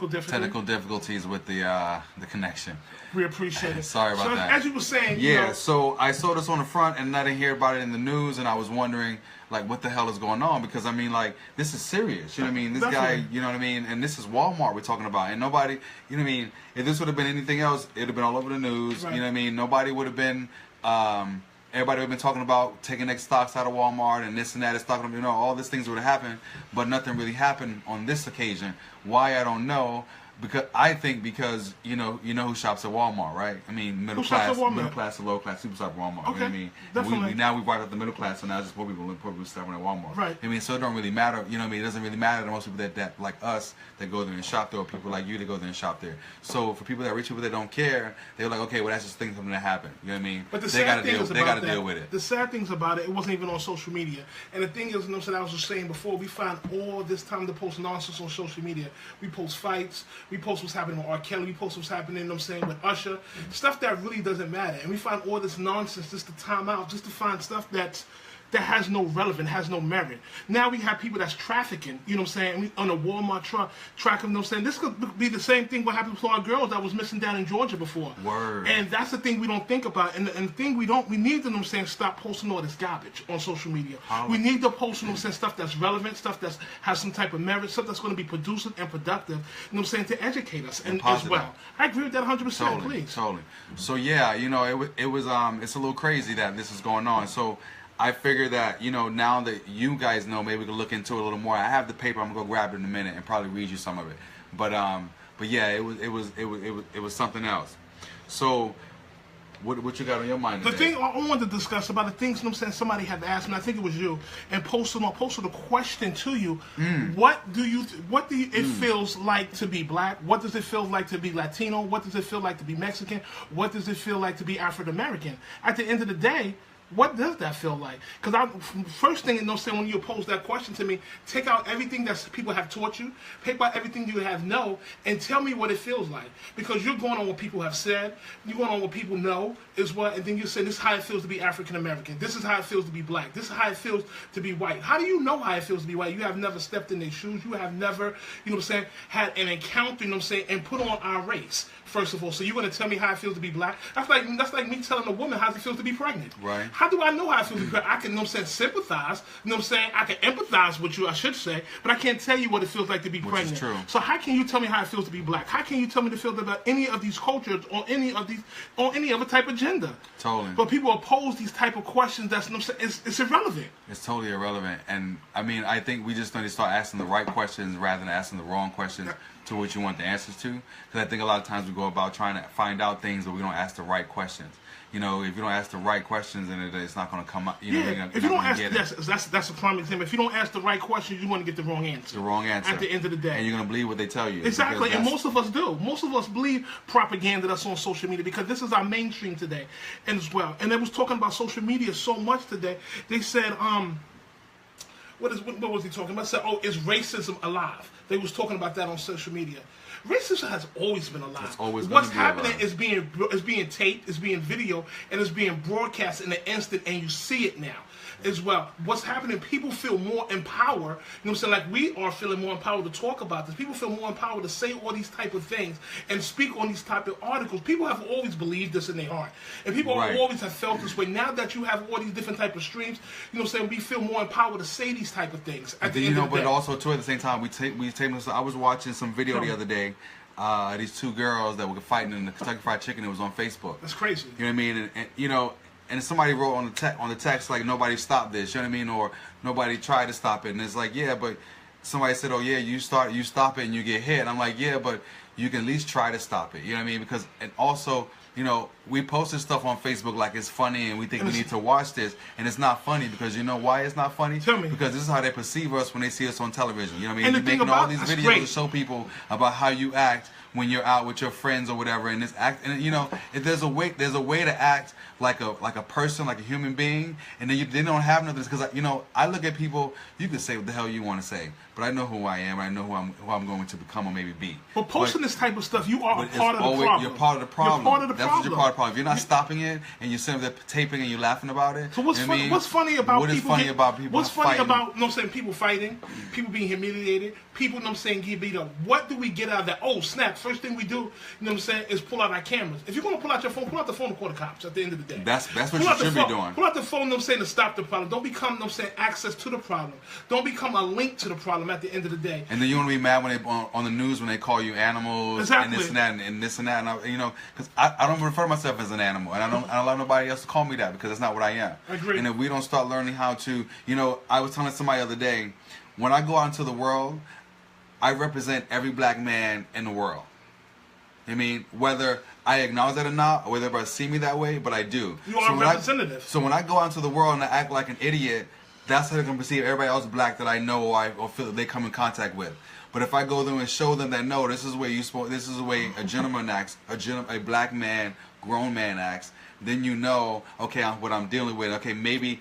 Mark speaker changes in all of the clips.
Speaker 1: technical difficulties with the connection.
Speaker 2: We appreciate it.
Speaker 1: Sorry about that.
Speaker 2: As you were saying,
Speaker 1: yeah.
Speaker 2: You know,
Speaker 1: so I saw this on the front, and I didn't hear about it in the news, and I was wondering, like, what the hell is going on? Because I mean, like, this is serious. You know what I mean? This
Speaker 2: Definitely.
Speaker 1: guy, you know what I mean? And this is Walmart we're talking about, and nobody, you know what I mean? If this would have been anything else, it'd have been all over the news.
Speaker 2: Right.
Speaker 1: You know what I mean? Nobody would have been. Everybody would have been talking about taking next stocks out of Walmart and this and that. It's talking, you know, all these things would have happened, but nothing really happened on this occasion. Why, I don't know. Because I think you know who shops at Walmart, right? I mean, middle class to low class people shop at Walmart.
Speaker 2: Okay,
Speaker 1: You know what I mean?
Speaker 2: definitely.
Speaker 1: Now we brought up the middle class, so now it's just poor people shopping at Walmart.
Speaker 2: Right.
Speaker 1: I mean, so it don't really matter. You know what I mean? It doesn't really matter to most people that like us that go there and shop there, or people like you that go there and shop there. So for people that rich people that don't care, they're like, okay, well that's just thing something that happened. You know what I mean?
Speaker 2: But the
Speaker 1: they
Speaker 2: sad thing is
Speaker 1: they
Speaker 2: about
Speaker 1: gotta
Speaker 2: that,
Speaker 1: deal with it.
Speaker 2: The sad things about it, it wasn't even on social media. And the thing is, you know, I was just saying before, we find all this time to post nonsense on social media. We post fights, we post what's happening with R. Kelly, we post what's happening, you know what I'm saying, with Usher, stuff that really doesn't matter. And we find all this nonsense just to time out, just to find stuff that has no relevance, has no merit. Now we have people that's trafficking, you know what I'm saying, on a Walmart track, you know what I'm saying. This could be the same thing what happened to our girls that was missing down in Georgia before.
Speaker 1: Word.
Speaker 2: And that's the thing we don't think about. And the thing we need to, you know what I'm saying, stop posting all this garbage on social media. We need to post, you know what I'm saying, stuff that's relevant, stuff that has some type of merit, stuff that's going to be productive and productive, you know what I'm saying, to educate us and as well. I agree with that 100%, please.
Speaker 1: Totally. So yeah, you know, it was it's a little crazy that this is going on. So I figure that, you know, now that you guys know, maybe we can look into it a little more. I have the paper. I'm gonna go grab it in a minute and probably read you some of it. But yeah, it was something else. So what you got on your mind today?
Speaker 2: The thing I wanted to discuss about the things, you know what I'm saying, somebody had asked me, I think it was you, and posted a question to you. What do it feels like to be black? What does it feel like to be Latino? What does it feel like to be Mexican? What does it feel like to be African American? At the end of the day, what does that feel like? Because first thing, you know, saying when you pose that question to me, take out everything that people have taught you, take out everything you have know, and tell me what it feels like. Because you're going on what people have said, you're going on what people know is what, and then you say this is how it feels to be African American. This is how it feels to be black. This is how it feels to be white. How do you know how it feels to be white? You have never stepped in their shoes. You have never, you know what I'm saying, had an encounter, you know what I'm saying, and put on our race. First of all, so you're going to tell me how it feels to be black? That's like me telling a woman how it feels to be pregnant.
Speaker 1: Right.
Speaker 2: How do I know how it feels to be pregnant? I can, you know what I'm saying, sympathize. You know what I'm saying? I can empathize with you, I should say, but I can't tell you what it feels like to be pregnant.
Speaker 1: Is true.
Speaker 2: So how can you tell me how it feels to be black? How can you tell me to feel about any of these cultures or any other type of gender?
Speaker 1: Totally.
Speaker 2: But people oppose these type of questions. That's, you know what I'm saying, it's irrelevant.
Speaker 1: It's totally irrelevant. And I mean, I think we just need to start asking the right questions rather than asking the wrong questions to what you want the answers to. Because I think a lot of times we go about trying to find out things, but we don't ask the right questions. You know, if you don't ask the right questions, then it's not going to come up. You know,
Speaker 2: if you don't ask, that's a prime example. If you don't ask the right questions, you're going to get the wrong answer.
Speaker 1: The wrong answer.
Speaker 2: At the end of the day.
Speaker 1: And you're going to believe what they tell you.
Speaker 2: Exactly, and most of us do. Most of us believe propaganda that's on social media because this is our mainstream today and as well. And they was talking about social media so much today. They said, what was he talking about? Said, oh, is racism alive? They was talking about that on social media. Racism has always been alive.
Speaker 1: It's always
Speaker 2: What's
Speaker 1: been
Speaker 2: happening
Speaker 1: alive.
Speaker 2: is being taped, is being video, and is being broadcast in an instant, and you see it now as well. What's happening, people feel more empowered, you know what I'm saying, like we are feeling more empowered to talk about this. People feel more empowered to say all these type of things and speak on these type of articles. People have always believed this in their heart. And people always have felt this way. Now that you have all these different type of streams, you know what I'm saying, we feel more empowered to say these type of things. At the end of the day.
Speaker 1: But also, too, at the same time, I was watching some video the other day. These two girls that were fighting in the Kentucky Fried Chicken. It was on Facebook.
Speaker 2: That's crazy.
Speaker 1: You know what I mean? And you know, and somebody wrote on the text like nobody stopped this. You know what I mean? Or nobody tried to stop it. And it's like, yeah, but somebody said, oh yeah, you stop it and you get hit. And I'm like, yeah, but you can at least try to stop it. You know what I mean? Because and also, you know, we posted stuff on Facebook like it's funny and we think we need to watch this, and it's not funny because you know why it's not funny?
Speaker 2: Tell me.
Speaker 1: Because this is how they perceive us when they see us on television. You know what I mean?
Speaker 2: And
Speaker 1: You're
Speaker 2: the thing
Speaker 1: making all
Speaker 2: about
Speaker 1: these
Speaker 2: that's
Speaker 1: videos
Speaker 2: great.
Speaker 1: to show people about how you act when you're out with your friends or whatever, and this act, and you know, if there's a way to act like a person, like a human being, and then they don't have nothing. Because you know, I look at people. You can say what the hell you want to say, but I know who I am. I know who I'm going to become or maybe be.
Speaker 2: But posting this type of stuff, you are a part of the
Speaker 1: always,
Speaker 2: problem.
Speaker 1: You're part of the problem.
Speaker 2: You're part of the
Speaker 1: That's
Speaker 2: problem.
Speaker 1: what you're part of the problem. If you're not stopping it and you're sitting there taping and you're laughing about it.
Speaker 2: So what's
Speaker 1: you know
Speaker 2: funny?
Speaker 1: what I mean?
Speaker 2: What's funny about
Speaker 1: what is
Speaker 2: people?
Speaker 1: funny about people?
Speaker 2: What's funny
Speaker 1: fighting?
Speaker 2: about you know what I'm saying? People fighting, people being humiliated, people you know what I'm saying get beat up. What do we get out of that? Oh snap! First thing we do, you know what I'm saying, is pull out our cameras. If you're gonna pull out your phone, pull out the phone and call the cops. At the end of the day,
Speaker 1: That's what
Speaker 2: pull
Speaker 1: you
Speaker 2: out the
Speaker 1: should be
Speaker 2: phone.
Speaker 1: doing.
Speaker 2: Pull out the phone, you know what I'm saying, to stop the problem. Don't become, you know what I'm saying, access to the problem. Don't become a link to the problem. At the end of the day.
Speaker 1: And then you want to be mad when they on the news when they call you animals
Speaker 2: Exactly.
Speaker 1: and this and that and this and that. And you know, because I don't refer to myself as an animal, and I don't allow nobody else to call me that because that's not what I am.
Speaker 2: I agree.
Speaker 1: And if we don't start learning how to, you know, I was telling somebody the other day, when I go out into the world, I represent every black man in the world. I mean, whether I acknowledge that or not, or whether everybody see me that way, but I do.
Speaker 2: You are a representative.
Speaker 1: So when I go out into the world and I act like an idiot, that's how they're gonna perceive everybody else black that I know or feel that they come in contact with. But if I go there and show them that no, this is the way this is the way a gentleman acts, a black man, grown man acts, then you know, okay, what I'm dealing with. Okay, maybe,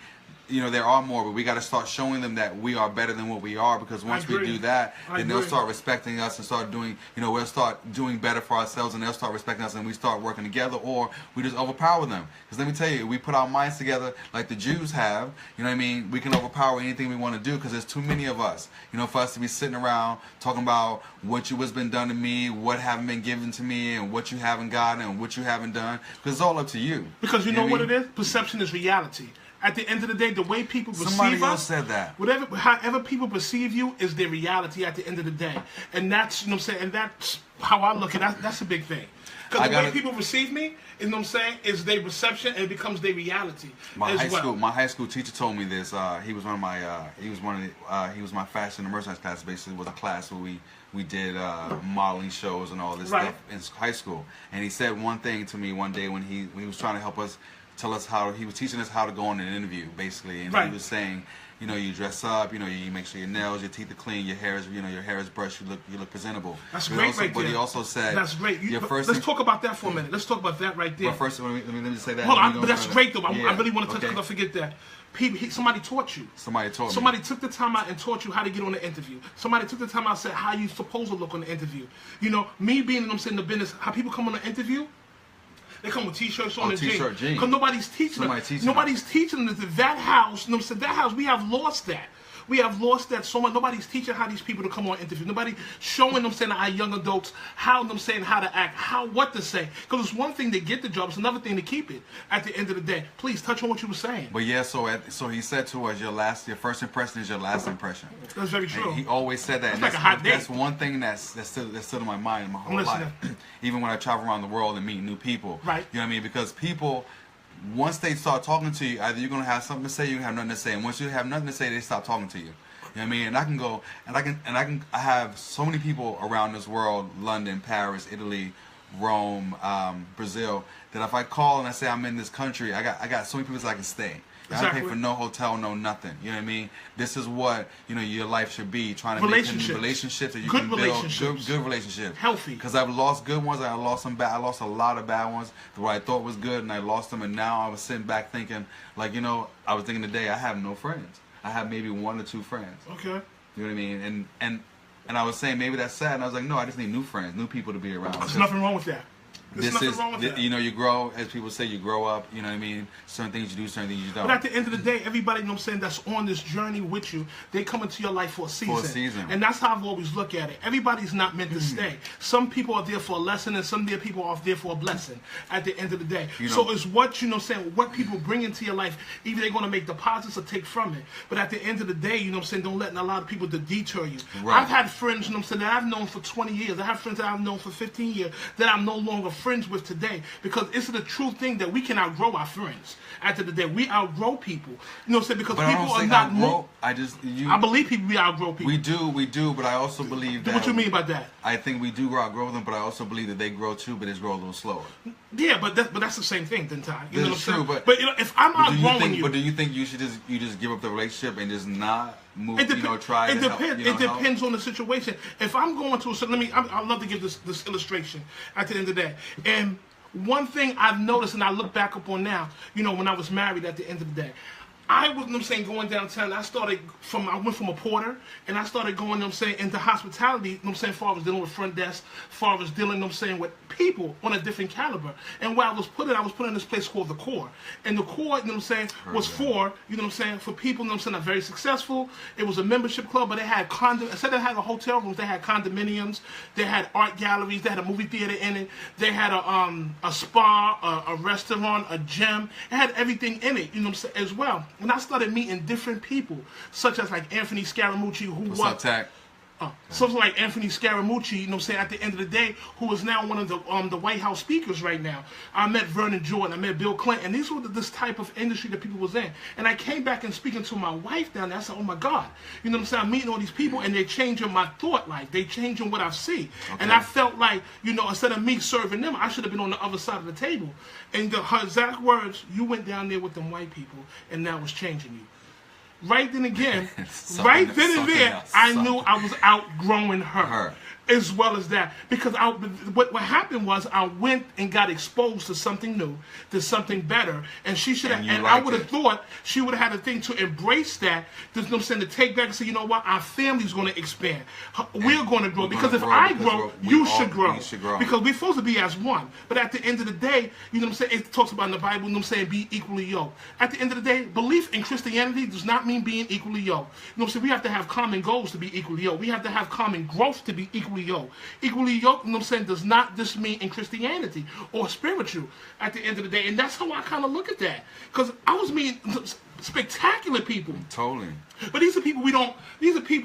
Speaker 1: you know, there are more, but we got to start showing them that we are better than what we are, because once we do that, then they'll start respecting us and start doing, you know, we'll start doing better for ourselves, and they'll start respecting us, and we start working together, or we just overpower them. Because let me tell you, if we put our minds together like the Jews have, you know what I mean, we can overpower anything we want to do, because there's too many of us, you know, for us to be sitting around talking about what's been done to me, what haven't been given to me, and what you haven't gotten, and what you haven't done, because it's all up to you.
Speaker 2: Because you know what it is? Perception is reality. At the end of the day, the way people perceive us,
Speaker 1: somebody else said that.
Speaker 2: However people perceive you is their reality at the end of the day, and that's, you know what I'm saying, and that's how I look at it. That's a big thing. Because the way people receive me, you know what I'm saying, is their perception, and it becomes their reality.
Speaker 1: My high school teacher told me this. He was my fashion and merchandise class. Basically, was a class where we did modeling shows and all this stuff in high school. And he said one thing to me one day when he was trying to help us. Tell us how he was teaching us how to go on an interview, basically, and he was saying, you know, you dress up, you know, you make sure your nails, your teeth are clean, your hair is brushed, you look presentable.
Speaker 2: That's great, right there.
Speaker 1: But he also said,
Speaker 2: that's great. Let's talk about that for a minute. Let's talk about that right there.
Speaker 1: But first, let me just say that.
Speaker 2: Hold on, but that's great though.
Speaker 1: Yeah.
Speaker 2: I really want to touch because I forget that. Somebody taught you.
Speaker 1: Somebody taught me.
Speaker 2: Somebody took the time out and taught you how to get on the interview. Somebody took the time out and said how you supposed to look on the interview. You know, me being, you know, I'm saying, in the business, how people come on the interview. They come with t-shirts on and jeans. Because nobody's teaching them. Nobody's teaching them that house, you know, that house, we have lost that. We have lost that so much. Nobody's teaching how these people to come on interviews. Nobody showing them, saying, our young adults, how them saying how to act, what to say. Because it's one thing to get the job, it's another thing to keep it at the end of the day. Please touch on what you were saying.
Speaker 1: But yeah, so he said to us, your first impression is your last impression.
Speaker 2: That's very true.
Speaker 1: And he always said that.
Speaker 2: That's like a hot date.
Speaker 1: That's one thing that's still in my mind my whole life. Even when I travel around the world and meet new people.
Speaker 2: Right.
Speaker 1: You know what I mean? Because people, once they start talking to you, either you're gonna have something to say, or you have nothing to say. And once you have nothing to say, they stop talking to you. You know what I mean? And I can go, and I have so many people around this world, London, Paris, Italy, Rome, Brazil, that if I call and I say I'm in this country, I got so many people that I can stay. I don't pay for no hotel, no nothing. You know what I mean? This is what, you know, your life should be. Trying to make relationships that you can build. Good relationships.
Speaker 2: Healthy.
Speaker 1: Because I've lost good ones. I lost some bad. I lost a lot of bad ones. What I thought was good, and I lost them. And now I was sitting back thinking, like, you know, I was thinking today, I have no friends. I have maybe 1 or 2 friends.
Speaker 2: Okay.
Speaker 1: You know what I mean? And I was saying maybe that's sad. And I was like, no, I just need new friends, new people to be around.
Speaker 2: There's nothing wrong with that.
Speaker 1: You know, you grow, as people say, you grow up, you know what I mean? Certain things you do, certain things you don't.
Speaker 2: But at the end of the day, everybody, you know what I'm saying, that's on this journey with you, they come into your life for a season. And that's how I've always looked at it. Everybody's not meant to stay. Some people are there for a lesson, and some people are there for a blessing at the end of the day. You know, so it's what, you know what I'm saying, what people bring into your life, either they're going to make deposits or take from it. But at the end of the day, you know what I'm saying, don't let a lot of people to deter you. Right. I've had friends, you know what I'm saying, that I've known for 20 years. I have friends that I've known for 15 years that I'm no longer friends with today. Because it's the true thing that we can outgrow our friends. At the end of the day, we outgrow people. You know what I'm saying? Because people are not more. I believe people, we outgrow people.
Speaker 1: We do, but I also believe that.
Speaker 2: What you mean by that?
Speaker 1: I think we do outgrow them, but I also believe that they grow too, but they grow a little slower.
Speaker 2: Yeah, but that's the same thing, then, Ty. You know what I'm
Speaker 1: true,
Speaker 2: saying? But you know, if I'm outgrowing you.
Speaker 1: But do you think you should just give up the relationship and just not move, try
Speaker 2: it
Speaker 1: to help,
Speaker 2: depends. It depends on the situation. If I'm going to a certain, I love to give this illustration at the end of the day. And one thing I've noticed, and I look back upon now, when I was married at the end of the day, I was, going downtown. I went from a porter, and I started going, into hospitality, far as dealing with front desk, far as dealing, with people on a different caliber. And where I was put in this place called the Core. And the Core, was for, for people, that are very successful. It was a membership club, but they had instead of having hotel rooms, they had condominiums, they had art galleries, they had a movie theater in it, they had a spa, a restaurant, a gym. It had everything in it, as well. When I started meeting different people, such as like Anthony Scaramucci,
Speaker 1: What's up, Tech?
Speaker 2: Something like Anthony Scaramucci, at the end of the day, who is now one of the White House speakers right now. I met Vernon Jordan, I met Bill Clinton, and these were this type of industry that people was in. And I came back and speaking to my wife down there, I said, oh my God, I'm meeting all these people and they're changing my thought life, they changing what I see. Okay. And I felt like, instead of me serving them, I should have been on the other side of the table. And her exact words, you went down there with them white people and now it's changing you. Right then again, right then and there, I knew I was outgrowing her. As well as that, because what happened was I went and got exposed to something new, to something better, and she should have. And I would have thought she would have had a thing to embrace that. To take back and say, you know what, our family's going to expand. We're going to grow because if I grow, you should grow. Because we're supposed to be as one. But at the end of the day, it talks about in the Bible, be equally yoked. At the end of the day, belief in Christianity does not mean being equally yoked. We have to have common goals to be equally yoked. We have to have common growth to be equally yoked. Equally yoked, does not just mean in Christianity or spiritual at the end of the day. And that's how I kind of look at that. Because I was meeting spectacular people.
Speaker 1: Totally.
Speaker 2: But these are people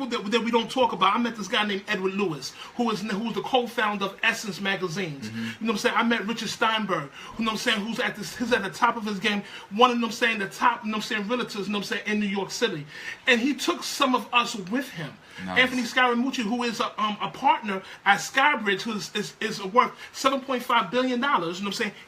Speaker 2: that we don't talk about. I met this guy named Edward Lewis, who's the co-founder of Essence magazines. Mm-hmm. I met Richard Steinberg, who's at the top of his game, one of the top, realtors, in New York City. And he took some of us with him. Nice. Anthony Scaramucci, who is a partner at Skybridge, who is worth $7.5 billion.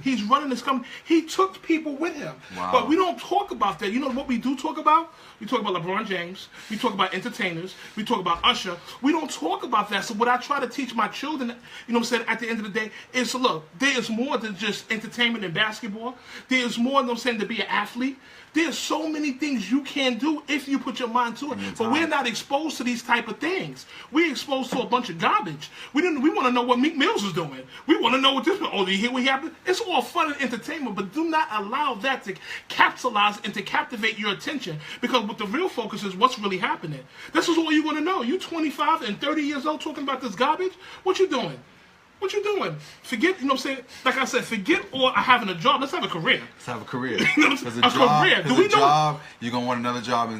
Speaker 2: He's running this company. He took people with him.
Speaker 1: Wow.
Speaker 2: But we don't talk about that. You know what we do talk about? We talk about LeBron James. We talk about entertainers. We talk about Usher. We don't talk about that. So what I try to teach my children, at the end of the day, is look, there is more than just entertainment and basketball. There is more, to be an athlete. There's so many things you can do if you put your mind to it. But we're not exposed to these type of things. We're exposed to a bunch of garbage. We want to know what Meek Mills is doing. We want to know what this. Oh, do you hear what happened? It's all fun and entertainment, but do not allow that to capitalize and to captivate your attention. Because what the real focus is, what's really happening. This is all you want to know. You 25 and 30 years old talking about this garbage? What you doing? What you doing? Forget, like I said, forget all having a job. Let's have a career.
Speaker 1: Let's have a career.
Speaker 2: Because a career. Do we know?
Speaker 1: Job, you're going to want another job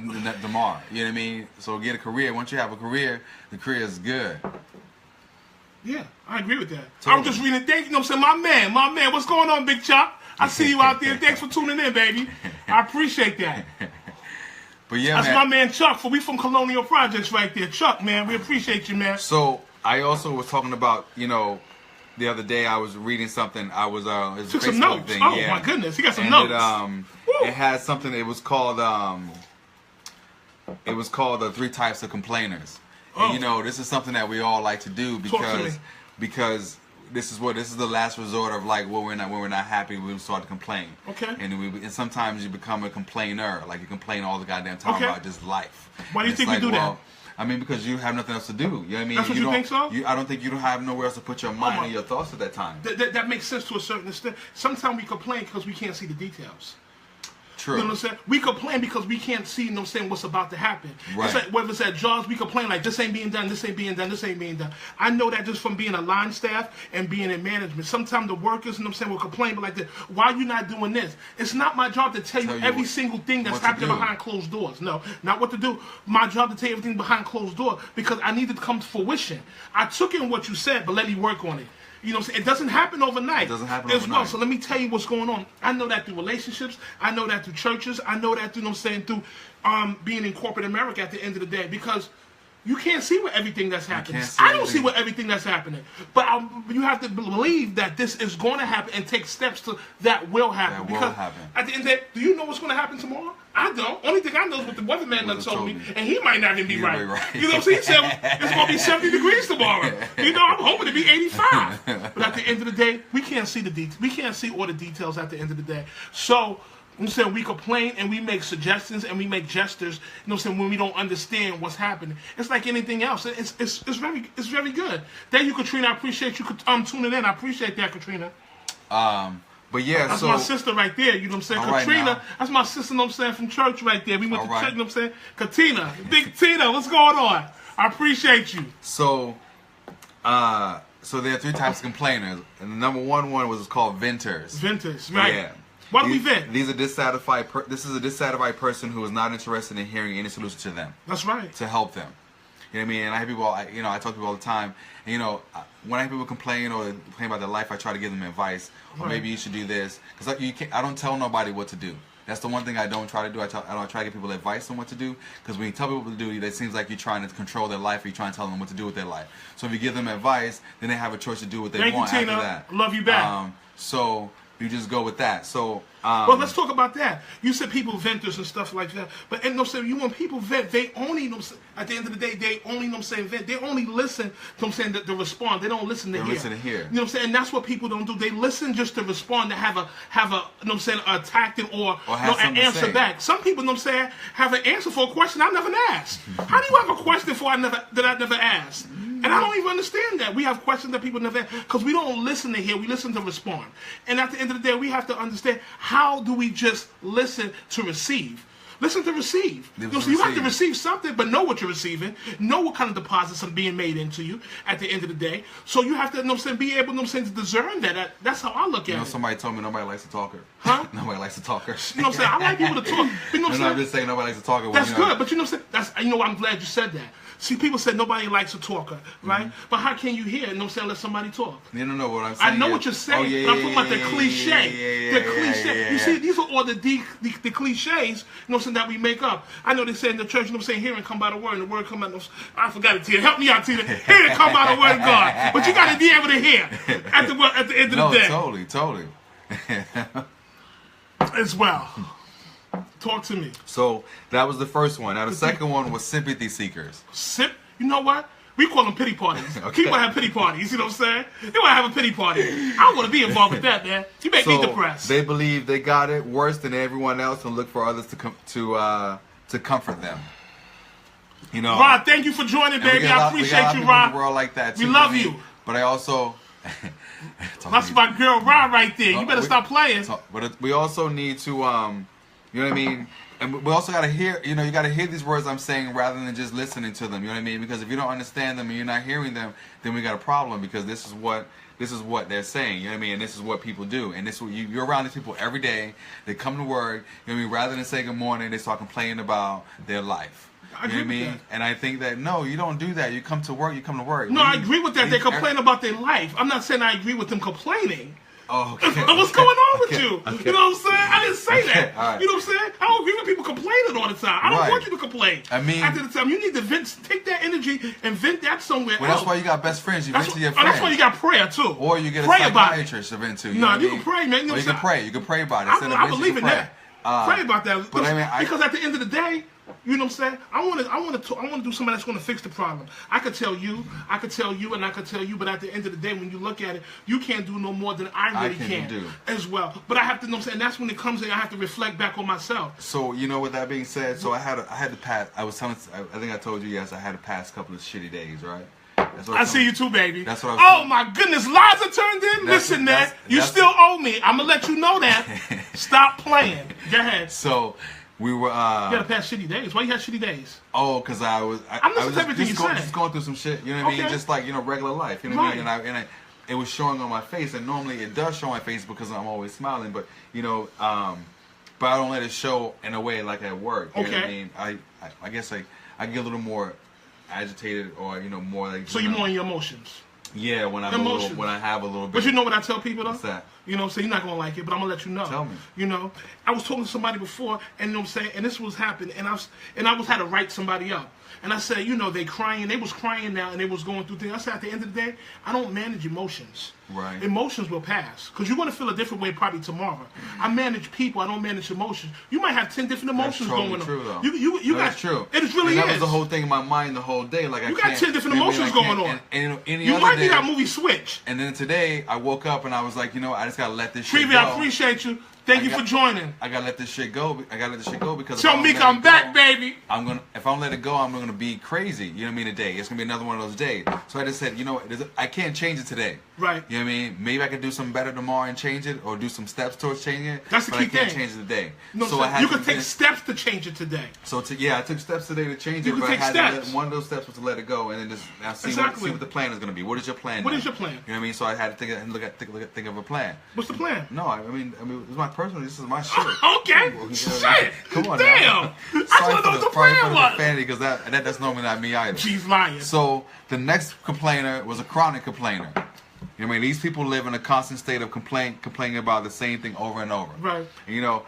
Speaker 1: tomorrow. You know what I mean? So get a career. Once you have a career, the career is good.
Speaker 2: Yeah, I agree with that.
Speaker 1: Totally.
Speaker 2: I'm just reading. My man, what's going on, Big Chuck? I see you out there. Thanks for tuning in, baby. I appreciate that.
Speaker 1: But yeah,
Speaker 2: that's my man Chuck. We from Colonial Projects right there. Chuck, man, we appreciate you, man.
Speaker 1: So I also was talking about, the other day I was reading something. I was it's
Speaker 2: took
Speaker 1: a
Speaker 2: some
Speaker 1: Facebook
Speaker 2: notes.
Speaker 1: thing.
Speaker 2: Oh
Speaker 1: yeah.
Speaker 2: My goodness, he got some notes.
Speaker 1: It had something. It was called the 3 types of complainers.
Speaker 2: Oh.
Speaker 1: And, this is something that we all like to do because this is the last resort of like when we're not happy, we start to complain.
Speaker 2: Okay.
Speaker 1: And sometimes you become a complainer, like you complain all the goddamn time about just life.
Speaker 2: Why do you think we do that?
Speaker 1: I mean, because you have nothing else to do. You know what I mean?
Speaker 2: That's what you think so?
Speaker 1: I don't think you don't have nowhere else to put your mind and your thoughts at that time.
Speaker 2: That makes sense to a certain extent. Sometimes we complain because we can't see the details.
Speaker 1: True.
Speaker 2: You know what I'm saying? We complain because we can't see, what's about to happen.
Speaker 1: Right.
Speaker 2: It's like, whether it's at jobs, we complain like, this ain't being done, this ain't being done, this ain't being done. I know that just from being a line staff and being in management. Sometimes the workers, will complain, but like, why are you not doing this? It's not my job to tell you every single thing that's happening behind closed doors. No, not what to do. My job to tell you everything behind closed doors because I need it to come to fruition. I took in what you said, but let me work on it. It doesn't happen overnight.
Speaker 1: It doesn't happen
Speaker 2: as
Speaker 1: overnight.
Speaker 2: well. So let me tell you what's going on. I know that through relationships. I know that through churches. I know that through, through being in corporate America at the end of the day. Because You can't see what everything that's happening.
Speaker 1: can't see
Speaker 2: I don't see
Speaker 1: everything.
Speaker 2: what everything that's happening. But you have to believe that this is going to happen and take steps to that will happen.
Speaker 1: That will
Speaker 2: because
Speaker 1: happen.
Speaker 2: at the end of the day, do you know what's going to happen tomorrow? I don't. Only thing I know is what the weatherman done told me, and he might not even be right. You know what I'm saying? He said it's going to be 70 degrees tomorrow. You know, I'm hoping to be 85. But at the end of the day, we can't see the details. We can't see all the details at the end of the day. So, I'm saying we complain and we make suggestions and we make gestures. You know what I'm saying, when we don't understand what's happening. It's like anything else. It's very good. Thank you, Katrina. I appreciate you tuning in. I appreciate that, Katrina.
Speaker 1: But yeah,
Speaker 2: That's
Speaker 1: so
Speaker 2: my sister right there. You know what I'm saying,
Speaker 1: all right
Speaker 2: Katrina.
Speaker 1: now.
Speaker 2: That's my sister. You know what I'm saying, from church right there. We went
Speaker 1: All
Speaker 2: to
Speaker 1: right.
Speaker 2: church. You know what I'm saying, Katina, Big Tina. What's going on? I appreciate you.
Speaker 1: so there are 3 types of complainers, and the number one was called venters.
Speaker 2: Venters, right?
Speaker 1: Yeah.
Speaker 2: Why do we vent?
Speaker 1: These are dissatisfied. This is a dissatisfied person who is not interested in hearing any solution to them,
Speaker 2: That's right.
Speaker 1: to help them. You know what I mean? And I hear people. I talk to people all the time. And, when I hear people complain or complain about their life, I try to give them advice. Or
Speaker 2: Right.
Speaker 1: maybe you should do this, because I don't tell nobody what to do. That's the one thing I don't try to do. I don't try to give people advice on what to do, because when you tell people what to do, it seems like you're trying to control their life, or you're trying to tell them what to do with their life. So if you give them advice, then they have a choice to do what they
Speaker 2: Thank you,
Speaker 1: want
Speaker 2: Tina.
Speaker 1: after that.
Speaker 2: Love you back.
Speaker 1: So you just go with that. So
Speaker 2: Well, let's talk about that. You said people venters and stuff like that, but and no, saying you when people vent, they only at the end of the day, they only vent. They only listen to to respond. They don't listen to hear.
Speaker 1: listen to hear.
Speaker 2: You know what I'm saying? And that's what people don't do. They listen just to respond, to have a you know what I'm saying, a tactic or
Speaker 1: have
Speaker 2: an
Speaker 1: something to
Speaker 2: answer
Speaker 1: say.
Speaker 2: back. Some people, you know what I'm saying, have an answer for a question I never asked. How do you have a question that I never asked? And I don't even understand that. We have questions that people never ask because we don't listen to hear. We listen to respond. And at the end of the day, we have to understand, how do we just listen to receive? Listen to receive. So you have to receive something, but know what you're receiving. Know what kind of deposits are being made into you at the end of the day. So you have to, you know what I'm saying, be able, you know what I'm saying, to discern that. That's how I look at it.
Speaker 1: Somebody told me nobody likes to talker.
Speaker 2: Huh?
Speaker 1: Nobody likes to talker.
Speaker 2: You know what I'm saying? I like people to talk. You know what I'm
Speaker 1: No,
Speaker 2: saying?
Speaker 1: I'm just saying nobody likes to talker.
Speaker 2: That's good, but you know what I'm saying? You know what, I'm glad you said that. See, people said nobody likes a talker, right? But how can you hear, you know what I'm saying, let somebody talk?
Speaker 1: No, what I'm saying.
Speaker 2: I know what you're saying, but I'm talking about the cliche. The cliche. You see, these are all the cliches, you know what I'm saying, that we make up. I know they say in the church, you know what I'm saying, hearing come by the word, and the word come by the... I forgot it, Tina. Help me out, Tina. Hearing come by the word of God. But you got to be able to hear at the end of the day.
Speaker 1: Totally.
Speaker 2: As well. Talk to me.
Speaker 1: So that was the first one. Now the second one was sympathy seekers.
Speaker 2: You know what? We call them pity parties.
Speaker 1: Okay.
Speaker 2: People have pity parties. You know what I'm saying? They want to have a pity party. I don't want to be involved with that, man. You make me depressed.
Speaker 1: They believe they got it worse than everyone else and look for others to comfort them. You know.
Speaker 2: Rod, thank you for joining, baby. I appreciate you, Rod.
Speaker 1: We're all like that too.
Speaker 2: We love you.
Speaker 1: But I also.
Speaker 2: That's my girl, Rod, right there. You better stop playing.
Speaker 1: But we also need to, you know what I mean? And we also got to hear, you got to hear these words I'm saying rather than just listening to them. You know what I mean? Because if you don't understand them and you're not hearing them, then we got a problem, because this is what they're saying. You know what I mean? And this is what people do. And this you're around these people every day. They come to work. You know what I mean? Rather than say good morning, they start complaining about their life.
Speaker 2: I agree with that.
Speaker 1: And I think that, no, you don't do that. You come to work, you come to work.
Speaker 2: No, I agree with that. They complain about their life. I'm not saying I agree with them complaining.
Speaker 1: Oh, okay.
Speaker 2: What's going on with you?
Speaker 1: Okay.
Speaker 2: You know what I'm saying? I didn't say that.
Speaker 1: All right.
Speaker 2: You know what I'm saying? I don't agree with people complaining all the time. I don't
Speaker 1: Right.
Speaker 2: want you to complain.
Speaker 1: I mean-
Speaker 2: after the time, you need to vent, take that energy and vent that somewhere
Speaker 1: Well,
Speaker 2: else.
Speaker 1: that's why you got best friends. You vent to your friends.
Speaker 2: That's why you got prayer too.
Speaker 1: Or you get a
Speaker 2: pray about it.
Speaker 1: psychiatrist to vent to.
Speaker 2: No,
Speaker 1: know what
Speaker 2: you
Speaker 1: I mean?
Speaker 2: can pray, man. You know
Speaker 1: Or you
Speaker 2: what
Speaker 1: can
Speaker 2: I'm
Speaker 1: pray. You can pray about it. Instead of
Speaker 2: I
Speaker 1: venting,
Speaker 2: believe
Speaker 1: you
Speaker 2: in
Speaker 1: pray.
Speaker 2: that. Pray about that.
Speaker 1: But I mean,
Speaker 2: because at the end of the day, you know what I'm saying? I want to do something that's going to fix the problem. I could tell you, and I could tell you, but at the end of the day, when you look at it, you can't do no more than I really can
Speaker 1: do.
Speaker 2: as well. But I have to, you know what I'm saying? That's when it comes in. I have to reflect back on myself.
Speaker 1: So with that being said, so I had to pass. I think I told you, yes, I had to pass a couple of shitty days, right?
Speaker 2: I see you too, baby.
Speaker 1: That's what I was
Speaker 2: Oh
Speaker 1: saying.
Speaker 2: my goodness, Liza turned in. Listen, man, you still owe me. I'm gonna let you know that. Stop playing. Go ahead.
Speaker 1: So we were.
Speaker 2: You gotta pass shitty days. Why you had shitty days?
Speaker 1: Oh, because I was
Speaker 2: everything you said.
Speaker 1: just going through some shit. You know what I mean?
Speaker 2: Okay.
Speaker 1: Just like regular life. You know what I mean?
Speaker 2: Right.
Speaker 1: And it was showing on my face, and normally it does show on my face because I'm always smiling. But but I don't let it show in a way like at work. You know what I mean? I guess I get a little more agitated, or more like.
Speaker 2: So you're more in your emotions.
Speaker 1: Yeah, when I have a little bit.
Speaker 2: But you know what I tell people though?
Speaker 1: What's that?
Speaker 2: You know what I'm saying? You're not gonna like it, but I'm gonna let you know.
Speaker 1: Tell me.
Speaker 2: You know, I was talking to somebody before, and you know what I'm saying, and this was happening, and I had to write somebody up. And I said, you know, they crying. They was crying now, and they was going through things. I said, at the end of the day, I don't manage emotions.
Speaker 1: Right.
Speaker 2: Emotions will pass. Because you're going to feel a different way probably tomorrow. I manage people. I don't manage emotions. You might have 10 different emotions
Speaker 1: That's totally
Speaker 2: going on.
Speaker 1: true, though.
Speaker 2: You
Speaker 1: That's
Speaker 2: got,
Speaker 1: true.
Speaker 2: It really
Speaker 1: and that
Speaker 2: is.
Speaker 1: was the whole thing in my mind the whole day. Like
Speaker 2: You
Speaker 1: I
Speaker 2: got
Speaker 1: can't,
Speaker 2: 10 different
Speaker 1: I mean,
Speaker 2: emotions
Speaker 1: I
Speaker 2: going
Speaker 1: can't-
Speaker 2: on.
Speaker 1: And any
Speaker 2: You
Speaker 1: other
Speaker 2: might
Speaker 1: day,
Speaker 2: be that movie Switch.
Speaker 1: And then today I woke up and I was like, you know, I just gotta let this shit
Speaker 2: Preview,
Speaker 1: go.
Speaker 2: I appreciate you. Thank you for joining.
Speaker 1: I gotta let this shit go. I gotta let this shit go because
Speaker 2: Tell Meek I'm back, baby.
Speaker 1: I'm gonna if I don't let it go, I'm gonna be crazy. You know what I mean? Today it's gonna be another one of those days. So I just said, you know, I can't change it today.
Speaker 2: Right.
Speaker 1: You know what I mean? Maybe I can do something better tomorrow and change it, or do some steps towards changing it.
Speaker 2: That's the
Speaker 1: but
Speaker 2: key
Speaker 1: I can't
Speaker 2: thing.
Speaker 1: change it today.
Speaker 2: No,
Speaker 1: so I had
Speaker 2: you
Speaker 1: to
Speaker 2: can take steps to change it today.
Speaker 1: So I took steps today to change
Speaker 2: You
Speaker 1: it,
Speaker 2: can
Speaker 1: but I
Speaker 2: take
Speaker 1: had
Speaker 2: steps.
Speaker 1: to let, one of those steps was to let it go, and then just now see
Speaker 2: Exactly.
Speaker 1: what the plan is gonna be. What is your plan?
Speaker 2: What
Speaker 1: now?
Speaker 2: is your plan?
Speaker 1: You know what I mean? So I had to think of a plan.
Speaker 2: What's the plan?
Speaker 1: No, I mean, it's my personal. This is my shit.
Speaker 2: Okay.
Speaker 1: You know what I mean?
Speaker 2: Shit.
Speaker 1: Come on,
Speaker 2: Damn.
Speaker 1: now.
Speaker 2: I just want to know what the plan was.
Speaker 1: Because that's normally not me either.
Speaker 2: She's lying.
Speaker 1: So the next complainer was a chronic complainer. You know what I mean? These people live in a constant state of complaining about the same thing over and over.
Speaker 2: Right.
Speaker 1: And, you know,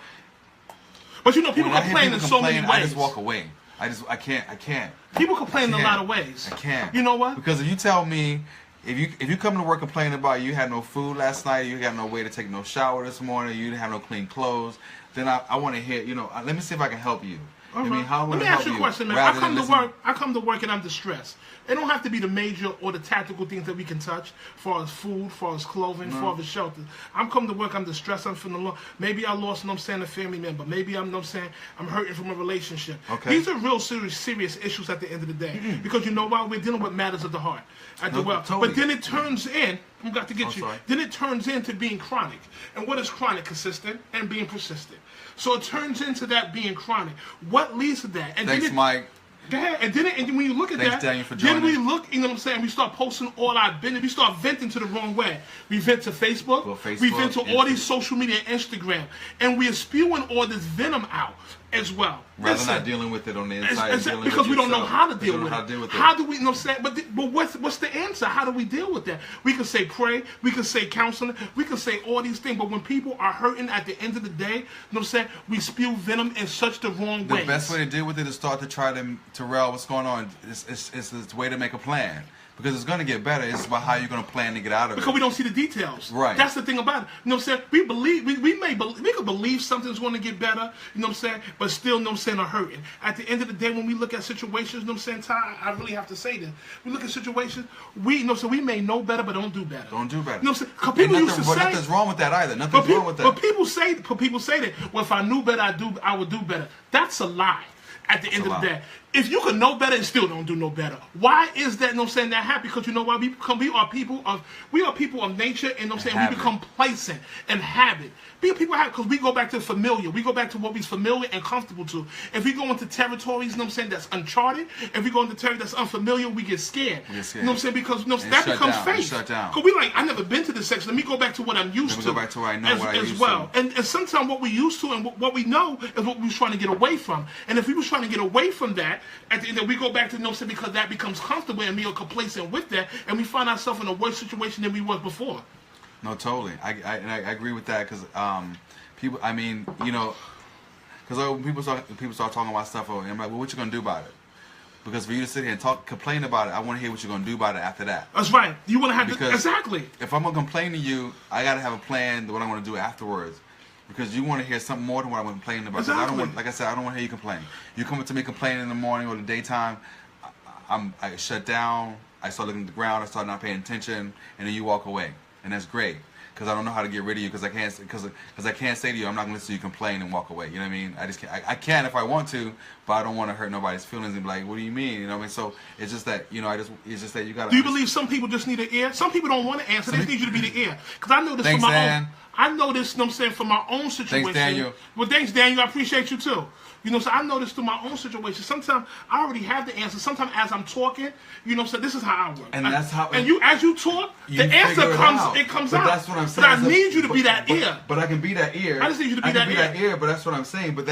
Speaker 2: but you know, people
Speaker 1: when I hear
Speaker 2: complain in
Speaker 1: people
Speaker 2: so many
Speaker 1: complain,
Speaker 2: ways.
Speaker 1: I just walk away. I can't.
Speaker 2: People complain in a
Speaker 1: can't.
Speaker 2: lot of ways.
Speaker 1: I can't.
Speaker 2: You know what?
Speaker 1: Because if you tell me, if you come to work complaining about you had no food last night, you got no way to take no shower this morning, you didn't have no clean clothes, then I want to hear, you know, let me see if I can help you. I mean, how
Speaker 2: Let
Speaker 1: would
Speaker 2: me
Speaker 1: I
Speaker 2: ask
Speaker 1: help
Speaker 2: you a
Speaker 1: you?
Speaker 2: question, man.
Speaker 1: Rather
Speaker 2: I come
Speaker 1: than
Speaker 2: to
Speaker 1: listen-
Speaker 2: work. I come to work and I'm distressed. It don't have to be the major or the tactical things that we can touch, far as food, far as clothing, far as shelter. I'm coming to work. I'm distressed. I'm feeling low. Maybe I lost, you know what I'm saying, a family member. Maybe I'm, you know what I'm saying, I'm hurting from a relationship.
Speaker 1: Okay.
Speaker 2: These are real serious issues at the end of the day. Because you know why? We're dealing with matters of the heart.
Speaker 1: Totally.
Speaker 2: But then it turns in. I'm got to get you.
Speaker 1: sorry.
Speaker 2: Then it turns into being chronic. And what is chronic? Consistent and being persistent. So it turns into that being chronic. What leads to that? And
Speaker 1: Thanks,
Speaker 2: then it,
Speaker 1: Mike.
Speaker 2: Go ahead. And then when you look at
Speaker 1: Thanks,
Speaker 2: that,
Speaker 1: Daniel, for
Speaker 2: then
Speaker 1: joining.
Speaker 2: we look, you know what I'm saying, we start posting all our business. We start venting to the wrong way. We vent to Facebook.
Speaker 1: Well, Facebook,
Speaker 2: we vent to all
Speaker 1: Instagram.
Speaker 2: these social media and Instagram. And we are spewing all this venom out as well.
Speaker 1: Rather
Speaker 2: Listen,
Speaker 1: not dealing with it on the inside. dealing
Speaker 2: because
Speaker 1: with
Speaker 2: we don't know
Speaker 1: yourself.
Speaker 2: how to
Speaker 1: Because
Speaker 2: deal
Speaker 1: you
Speaker 2: with
Speaker 1: don't know
Speaker 2: it.
Speaker 1: how to deal with it.
Speaker 2: How do we, you know what I'm saying? But what's the answer? How do we deal with that? We can say pray. We can say counseling. We can say all these things. But when people are hurting at the end of the day, you know what I'm saying? We spew venom in such the wrong way.
Speaker 1: The best way to deal with it is start to try to Terrell, what's going on? It's a way to make a plan. Because it's going to get better. It's about how you're going to plan to get out of
Speaker 2: Because
Speaker 1: it.
Speaker 2: we don't see the details.
Speaker 1: Right.
Speaker 2: That's the thing about it. You know what I'm saying? We believe, we could believe something's going to get better, you know what I'm saying? But still, you know what I'm saying, are hurting. At the end of the day, when we look at situations, you know what I'm saying, Ty, I really have to say this. We look at situations, you know what I'm saying, we may know better, but don't do better.
Speaker 1: Don't do better.
Speaker 2: You know what I'm saying? Because people used to say...
Speaker 1: Nothing's wrong with that either. Nothing's wrong with that.
Speaker 2: But people say that, well, if I knew better, I would do better. That's a lie. At the end of the day, if you can know better and still don't do no better, why is that? You know what I'm saying, that happy? Because you know why? We are people of nature, and you know what I'm saying, we become complacent and habit. People have, because we go back to familiar. We go back to what we're familiar and comfortable to. If we go into territories, you know what I'm saying, that's uncharted. If we go into territory that's unfamiliar, we get scared. You know what I'm saying? Because you know, that becomes faith.
Speaker 1: Shut down.
Speaker 2: Because we like, I never been to this section. Let me go back to what I'm used to.
Speaker 1: Let me go back to what I know, what I used
Speaker 2: well.
Speaker 1: to.
Speaker 2: And sometimes what we used to and what we know is what we was trying to get away from. And if we was trying to get away from that, at the end we go back to, you know what I'm saying, because that becomes comfortable and we are complacent with that, and we find ourselves in a worse situation than we was before.
Speaker 1: No, totally. I agree with that because people. I mean, you know, because when people start talking about stuff, and I'm like, well, what you gonna do about it? Because for you to sit here and complain about it, I want to hear what you're gonna do about it after that.
Speaker 2: That's right. You want to have
Speaker 1: Because
Speaker 2: exactly.
Speaker 1: If I'm gonna complain to you, I gotta have a plan to what I'm gonna do afterwards. Because you want to hear something more than what I'm complaining about. 'Cause I don't want, like I said, I don't want to hear you complain. You come up to me complaining in the morning or the daytime, I shut down. I start looking at the ground. I start not paying attention, and then you walk away, and that's great. Because I don't know how to get rid of you. Because I can't say to you, I'm not gonna listen to you complain and walk away. You know what I mean? I just can't. I can if I want to, but I don't want to hurt nobody's feelings and be like, what do you mean? You know what I mean? So it's just that, you know, it's just that you gotta.
Speaker 2: Do you believe some people just need an ear? Some people don't want to answer. They just need you to be the ear. Because I know this
Speaker 1: Thanks,
Speaker 2: from my
Speaker 1: Dan.
Speaker 2: own. I know this, you know what I'm saying, from my own situation.
Speaker 1: Thanks, Daniel.
Speaker 2: Well, thanks, Daniel. I appreciate you too. You know, so I know this through my own situation. Sometimes I already have the answer. Sometimes as I'm talking, you know, so this is how I work.
Speaker 1: And that's how.
Speaker 2: And as you talk,
Speaker 1: you
Speaker 2: the answer
Speaker 1: figure
Speaker 2: comes.
Speaker 1: out.
Speaker 2: It comes
Speaker 1: But
Speaker 2: out.
Speaker 1: that's what I'm saying.
Speaker 2: But I need you to be that ear.
Speaker 1: But I can be that ear.
Speaker 2: I just need you to be that ear.
Speaker 1: But that's what I'm saying. But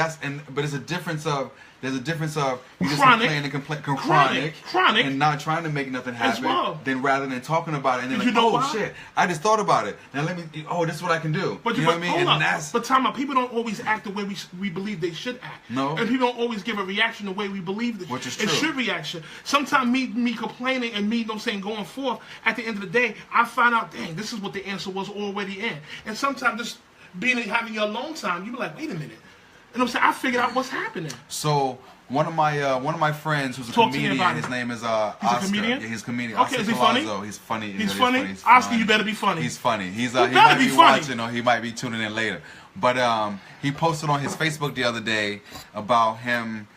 Speaker 1: it's a difference of There's a difference of you just
Speaker 2: Chronic.
Speaker 1: complaining,
Speaker 2: Chronic.
Speaker 1: and not trying to make nothing
Speaker 2: As
Speaker 1: happen.
Speaker 2: well.
Speaker 1: Then rather than talking about it and then
Speaker 2: Did
Speaker 1: like,
Speaker 2: you know
Speaker 1: oh
Speaker 2: why?
Speaker 1: shit, I just thought about it. Now let me. Oh, this is what I can do.
Speaker 2: But
Speaker 1: you know what I mean?
Speaker 2: hold
Speaker 1: And
Speaker 2: on.
Speaker 1: that's
Speaker 2: But time out. People don't always act the way we believe they should act.
Speaker 1: No.
Speaker 2: And people don't always give a reaction the way we believe that
Speaker 1: Which is
Speaker 2: it
Speaker 1: true.
Speaker 2: should reaction. Sometimes me complaining and me, you know what I'm saying, going forth, at the end of the day, I find out, dang, this is what the answer was already in. And sometimes just having your alone time, you be like, wait a minute. You know what I'm saying? I figured out what's happening.
Speaker 1: So one of my friends who's a
Speaker 2: Talk to me
Speaker 1: comedian,
Speaker 2: about
Speaker 1: his
Speaker 2: it.
Speaker 1: name is
Speaker 2: He's a
Speaker 1: Oscar.
Speaker 2: comedian?
Speaker 1: Yeah, he's a comedian.
Speaker 2: Okay,
Speaker 1: Oscar
Speaker 2: is he funny?
Speaker 1: Palazzo. He's funny.
Speaker 2: He's
Speaker 1: really
Speaker 2: funny?
Speaker 1: He's
Speaker 2: Oscar,
Speaker 1: funny.
Speaker 2: you better be funny.
Speaker 1: He's funny. He
Speaker 2: better
Speaker 1: might
Speaker 2: be
Speaker 1: be
Speaker 2: funny.
Speaker 1: watching or he might be tuning in later. But he posted on his Facebook the other day about him.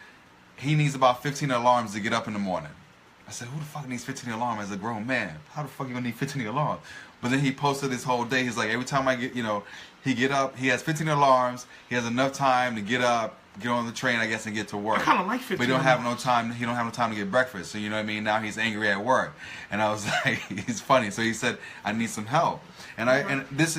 Speaker 1: He needs about 15 alarms to get up in the morning. I said, who the fuck needs 15 alarms as a grown man? How the fuck you gonna need 15 alarms? But then he posted this whole day. He's like, every time I get, he get up, he has 15 alarms. He has enough time to get up, get on the train, I guess, and get to work.
Speaker 2: I kind of like 15
Speaker 1: But he don't have
Speaker 2: alarms.
Speaker 1: no time. He don't have no time to get breakfast. So you know what I mean. Now he's angry at work, and I was like, he's funny. So he said, I need some help. And this,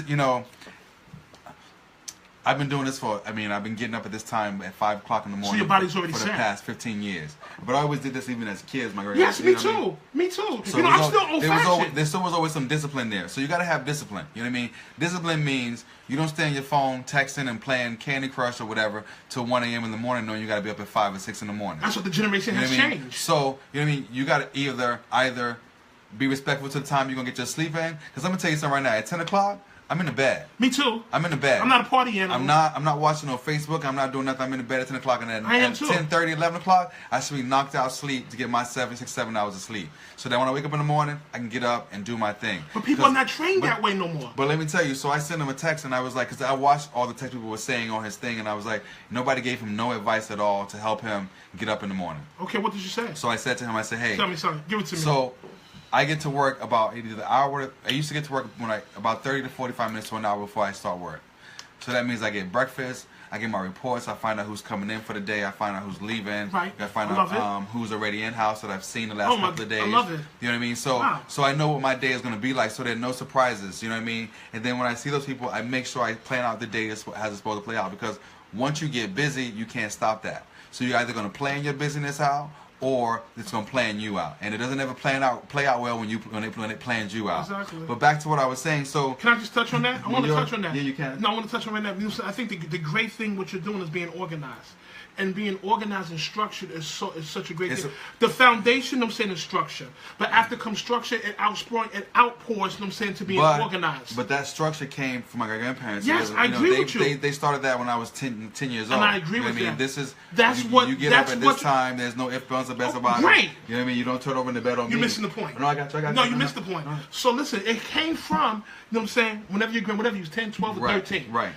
Speaker 1: I've been doing this I've been getting up at this time at 5 o'clock in the morning.
Speaker 2: your body's already
Speaker 1: for the
Speaker 2: set.
Speaker 1: past 15 years. But I always did this even as kids.
Speaker 2: Yes, me
Speaker 1: what I mean?
Speaker 2: too. Me too.
Speaker 1: So
Speaker 2: I'm still old-fashioned.
Speaker 1: there still was always some discipline there. So you got to have discipline. You know what I mean? Discipline means you don't stay on your phone texting and playing Candy Crush or whatever till 1 a.m. in the morning knowing you got to be up at 5 or 6 in the morning.
Speaker 2: That's what the generation
Speaker 1: You know
Speaker 2: has
Speaker 1: what I mean?
Speaker 2: changed.
Speaker 1: So, you know what I mean? You got to either be respectful to the time you're going to get your sleep in. Because I'm going to tell you something right now. At 10 o'clock, I'm in the bed.
Speaker 2: Me too.
Speaker 1: I'm in the bed.
Speaker 2: I'm not a party animal.
Speaker 1: I'm not watching on Facebook. I'm not doing nothing. I'm in the bed at 10 o'clock. And then
Speaker 2: I am
Speaker 1: at
Speaker 2: too.
Speaker 1: 10:30, 11 o'clock, I should be knocked out sleep to get my 7 hours of sleep. So that when I wake up in the morning, I can get up and do my thing.
Speaker 2: But people are not trained that way no more.
Speaker 1: But let me tell you, so I sent him a text and I was like, because I watched all the text people were saying on his thing, and I was like, nobody gave him no advice at all to help him get up in the morning.
Speaker 2: Okay, what did you say?
Speaker 1: So I said to him, I said, hey.
Speaker 2: Tell me something. Give it to me.
Speaker 1: So I get to work about either the hour. I used to get to work about 30 to 45 minutes to an hour before I start work. So that means I get breakfast, I get my reports, I find out who's coming in for the day, I find out who's leaving,
Speaker 2: Right.
Speaker 1: I find
Speaker 2: Love
Speaker 1: out who's already in house that I've seen the last
Speaker 2: Oh my-
Speaker 1: couple of days.
Speaker 2: I love it.
Speaker 1: You know what I mean? So
Speaker 2: Wow.
Speaker 1: so I know what my day is going to be like, so there are no surprises. You know what I mean? And then when I see those people, I make sure I plan out the day as it's supposed to play out, because once you get busy, you can't stop that. So you're either going to plan your busyness out, or it's gonna plan you out, and it doesn't ever play out well when it plans you out.
Speaker 2: Exactly.
Speaker 1: But back to what I was saying. So
Speaker 2: Can I just touch on that? I want to touch on that.
Speaker 1: Yeah, you can.
Speaker 2: No, I want to touch on that. I think the great thing what you're doing is being organized. And being organized and structured is such a great thing. The foundation, I'm saying, is structure. But after comes structure, it outpours, I'm saying, to being organized.
Speaker 1: But that structure came from my grandparents.
Speaker 2: Yes, I agree with you.
Speaker 1: They started that when I was 10 years old.
Speaker 2: And I agree
Speaker 1: You know
Speaker 2: with
Speaker 1: what I mean?
Speaker 2: that.
Speaker 1: This is
Speaker 2: That's
Speaker 1: you,
Speaker 2: what-
Speaker 1: you get
Speaker 2: that's
Speaker 1: up at
Speaker 2: what
Speaker 1: this
Speaker 2: you-
Speaker 1: time. There's no ifs, buts, or bets about
Speaker 2: right.
Speaker 1: it. You know what I mean? You don't turn over in the bed on me.
Speaker 2: You're missing the point.
Speaker 1: No, I got you.
Speaker 2: No, you missed the point. So listen, it came from, you know what I'm saying, whenever you was 10, 12, or
Speaker 1: Right,
Speaker 2: 13.
Speaker 1: right.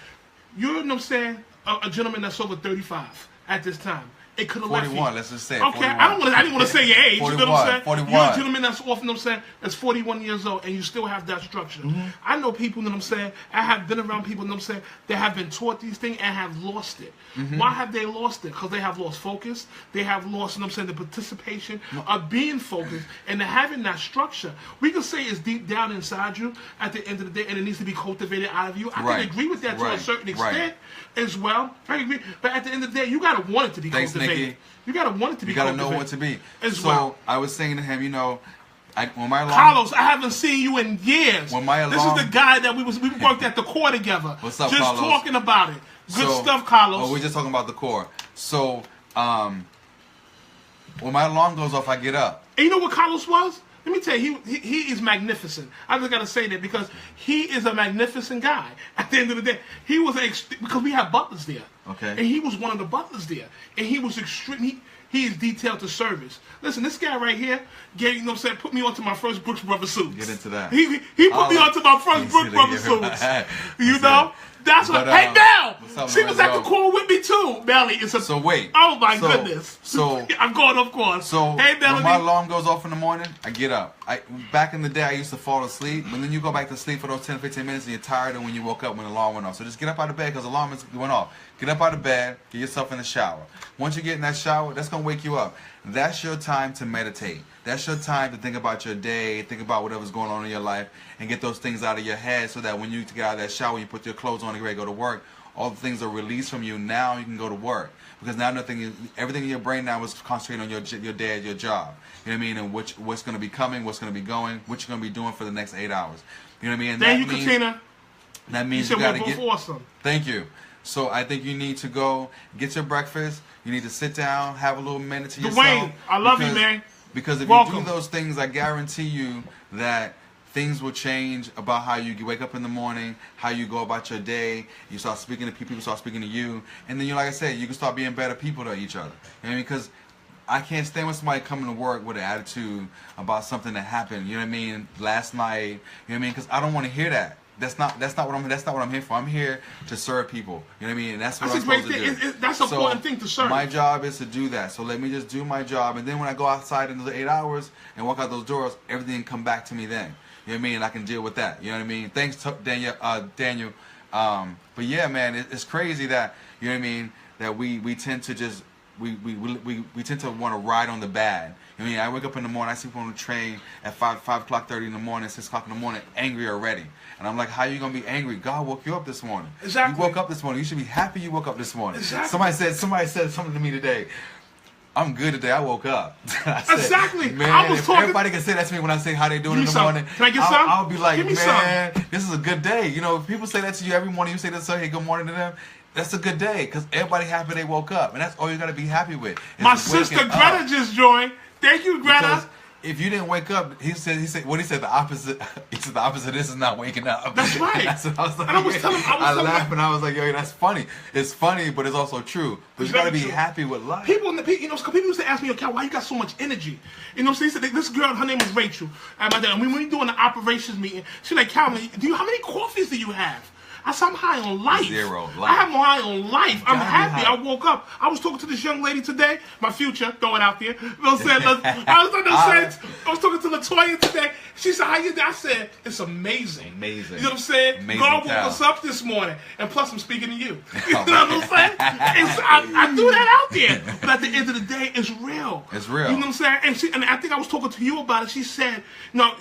Speaker 2: You're, you know what I'm saying, a gentleman that's over 35 at this time. It could have left you.
Speaker 1: 41, let's just say it,
Speaker 2: Okay,
Speaker 1: 41.
Speaker 2: I didn't want to say your age.
Speaker 1: 41,
Speaker 2: you know what I'm saying?
Speaker 1: 41.
Speaker 2: You're a gentleman that's off, you know what I'm saying, that's 41 years old, and you still have that structure.
Speaker 1: Mm-hmm.
Speaker 2: I know people, you know what I'm saying, I have been around people, you know what I'm saying, that have been taught these things and have lost it.
Speaker 1: Mm-hmm.
Speaker 2: Why have they lost it? Because they have lost focus. They have lost, you know what I'm saying, the participation of being focused and having that structure. We can say it's deep down inside you at the end of the day, and it needs to be cultivated out of you. I
Speaker 1: Right.
Speaker 2: can agree with that to a
Speaker 1: Right.
Speaker 2: certain
Speaker 1: Right.
Speaker 2: extent as well. I agree. But at the end of the day, you got to want it to be
Speaker 1: Thanks,
Speaker 2: cultivated.
Speaker 1: Nikki.
Speaker 2: You got to want it to be
Speaker 1: You got to
Speaker 2: cultivated.
Speaker 1: know what to be.
Speaker 2: As
Speaker 1: So
Speaker 2: well.
Speaker 1: I was saying to him, when my alarm.
Speaker 2: Carlos, I haven't seen you in years.
Speaker 1: When my
Speaker 2: This
Speaker 1: alarm-
Speaker 2: is the guy that we worked at the core together.
Speaker 1: What's up,
Speaker 2: Just
Speaker 1: Carlos?
Speaker 2: talking about it. Good
Speaker 1: So-
Speaker 2: stuff, Carlos.
Speaker 1: Oh, we're just talking about the core. So, when my alarm goes off, I get up.
Speaker 2: And you know what Carlos was? Let me tell you, he is magnificent. I just got to say that because he is a magnificent guy. At the end of the day, he was because we have butlers there.
Speaker 1: Okay.
Speaker 2: And he was one of the butlers there, and he was extreme. He is detailed to service. Listen, this guy right here gave, you know what I'm saying, put me onto my first Brooks Brothers suits.
Speaker 1: Get into that.
Speaker 2: He put me onto my first Brooks Brothers suits. You know? That's what.
Speaker 1: But,
Speaker 2: Hey, Mel!
Speaker 1: what's up,
Speaker 2: She was at the
Speaker 1: Lorenzo?
Speaker 2: core with me too. Melly, it's a.
Speaker 1: So wait.
Speaker 2: Oh my
Speaker 1: So-
Speaker 2: goodness.
Speaker 1: so-
Speaker 2: I'm going off course.
Speaker 1: So
Speaker 2: hey,
Speaker 1: when
Speaker 2: Melody.
Speaker 1: my alarm goes off in the morning, I get up. Back in the day, I used to fall asleep, but then you go back to sleep for those 10, 15 minutes, and you're tired of when you woke up when the alarm went off. So just get up out of bed because the alarm went off. Get up out of bed, get yourself in the shower. Once you get in that shower, that's going to wake you up. That's your time to meditate. That's your time to think about your day, think about whatever's going on in your life, and get those things out of your head so that when you get out of that shower, you put your clothes on and get ready to go to work, all the things are released from you. Now you can go to work because now everything in your brain now is concentrating on your day at your job. You know what I mean? And what's going to be coming, what's going to be going, what you're going to be doing for the next 8 hours. You know what I mean? And
Speaker 2: Thank you, Katina.
Speaker 1: That means
Speaker 2: you
Speaker 1: you got to get.
Speaker 2: Awesome.
Speaker 1: Thank you. So I think you need to go get your breakfast. You need to sit down, have a little minute to yourself.
Speaker 2: Dwayne, I love you, man.
Speaker 1: Because if
Speaker 2: Welcome.
Speaker 1: you do those things, I guarantee you that things will change about how you wake up in the morning, how you go about your day. You start speaking to people start speaking to you. And then, like I said, you can start being better people to each other. You know what I mean? Because I can't stand when somebody coming to work with an attitude about something that happened, you know what I mean, last night. You know what I mean? Because I don't want to hear that. That's not what I'm here for. I'm here to serve people. You know what I mean? And that's what I'm supposed to do.
Speaker 2: That's an important thing to serve.
Speaker 1: My job is to do that. So let me just do my job, and then when I go outside in those 8 hours and walk out those doors, everything come back to me then. You know what I mean? And I can deal with that. You know what I mean? Thanks, Daniel. But yeah, man, it's crazy that, you know what I mean, that we tend to just we tend to want to ride on the bad. I mean, I wake up in the morning, I sleep on the train at 5:30 in the morning, 6 o'clock in the morning, angry already. And I'm like, how are you going to be angry? God woke you up this morning.
Speaker 2: Exactly.
Speaker 1: You woke up this morning. You should be happy you woke up this morning.
Speaker 2: Exactly.
Speaker 1: Somebody said something to me today. I'm good today. I woke up. I said,
Speaker 2: exactly.
Speaker 1: Man, if everybody can say that to me when I say how they doing in the morning,
Speaker 2: can I get some?
Speaker 1: I'll be like, man,
Speaker 2: some.
Speaker 1: This is a good day. You know, if people say that to you every morning, you say that, hey, good morning to them. That's a good day because everybody happy they woke up, and that's all you got to be happy with.
Speaker 2: My sister Greta just joined. Thank you, Greta.
Speaker 1: Because if you didn't wake up, he said the opposite. He said the opposite of this is not waking up.
Speaker 2: That's right.
Speaker 1: That's what I was like.
Speaker 2: And I was telling
Speaker 1: I laughed and I was like, yo, that's funny. It's funny, but it's also true. But you got to be happy with life.
Speaker 2: People used to ask me, Cal, why you got so much energy? You know, so they said, this girl, her name was Rachel. And when we were doing the operations meeting, she's like, Calvin, how many coffees do you have? I said, I'm high on life.
Speaker 1: Zero. Life.
Speaker 2: I have high on life. I'm happy. I woke up. I was talking to this young lady today, my future, throw it out there. You know what I'm saying? I was talking to Latoya today. She said, how you doing? I said, it's amazing.
Speaker 1: Amazing.
Speaker 2: You know what I'm saying?
Speaker 1: Amazing.
Speaker 2: God woke us up this morning. And plus, I'm speaking to you. You know what I'm saying? I threw that out there. But at the end of the day, it's real.
Speaker 1: It's real.
Speaker 2: You know what I'm saying? And I think I was talking to you about it. She said,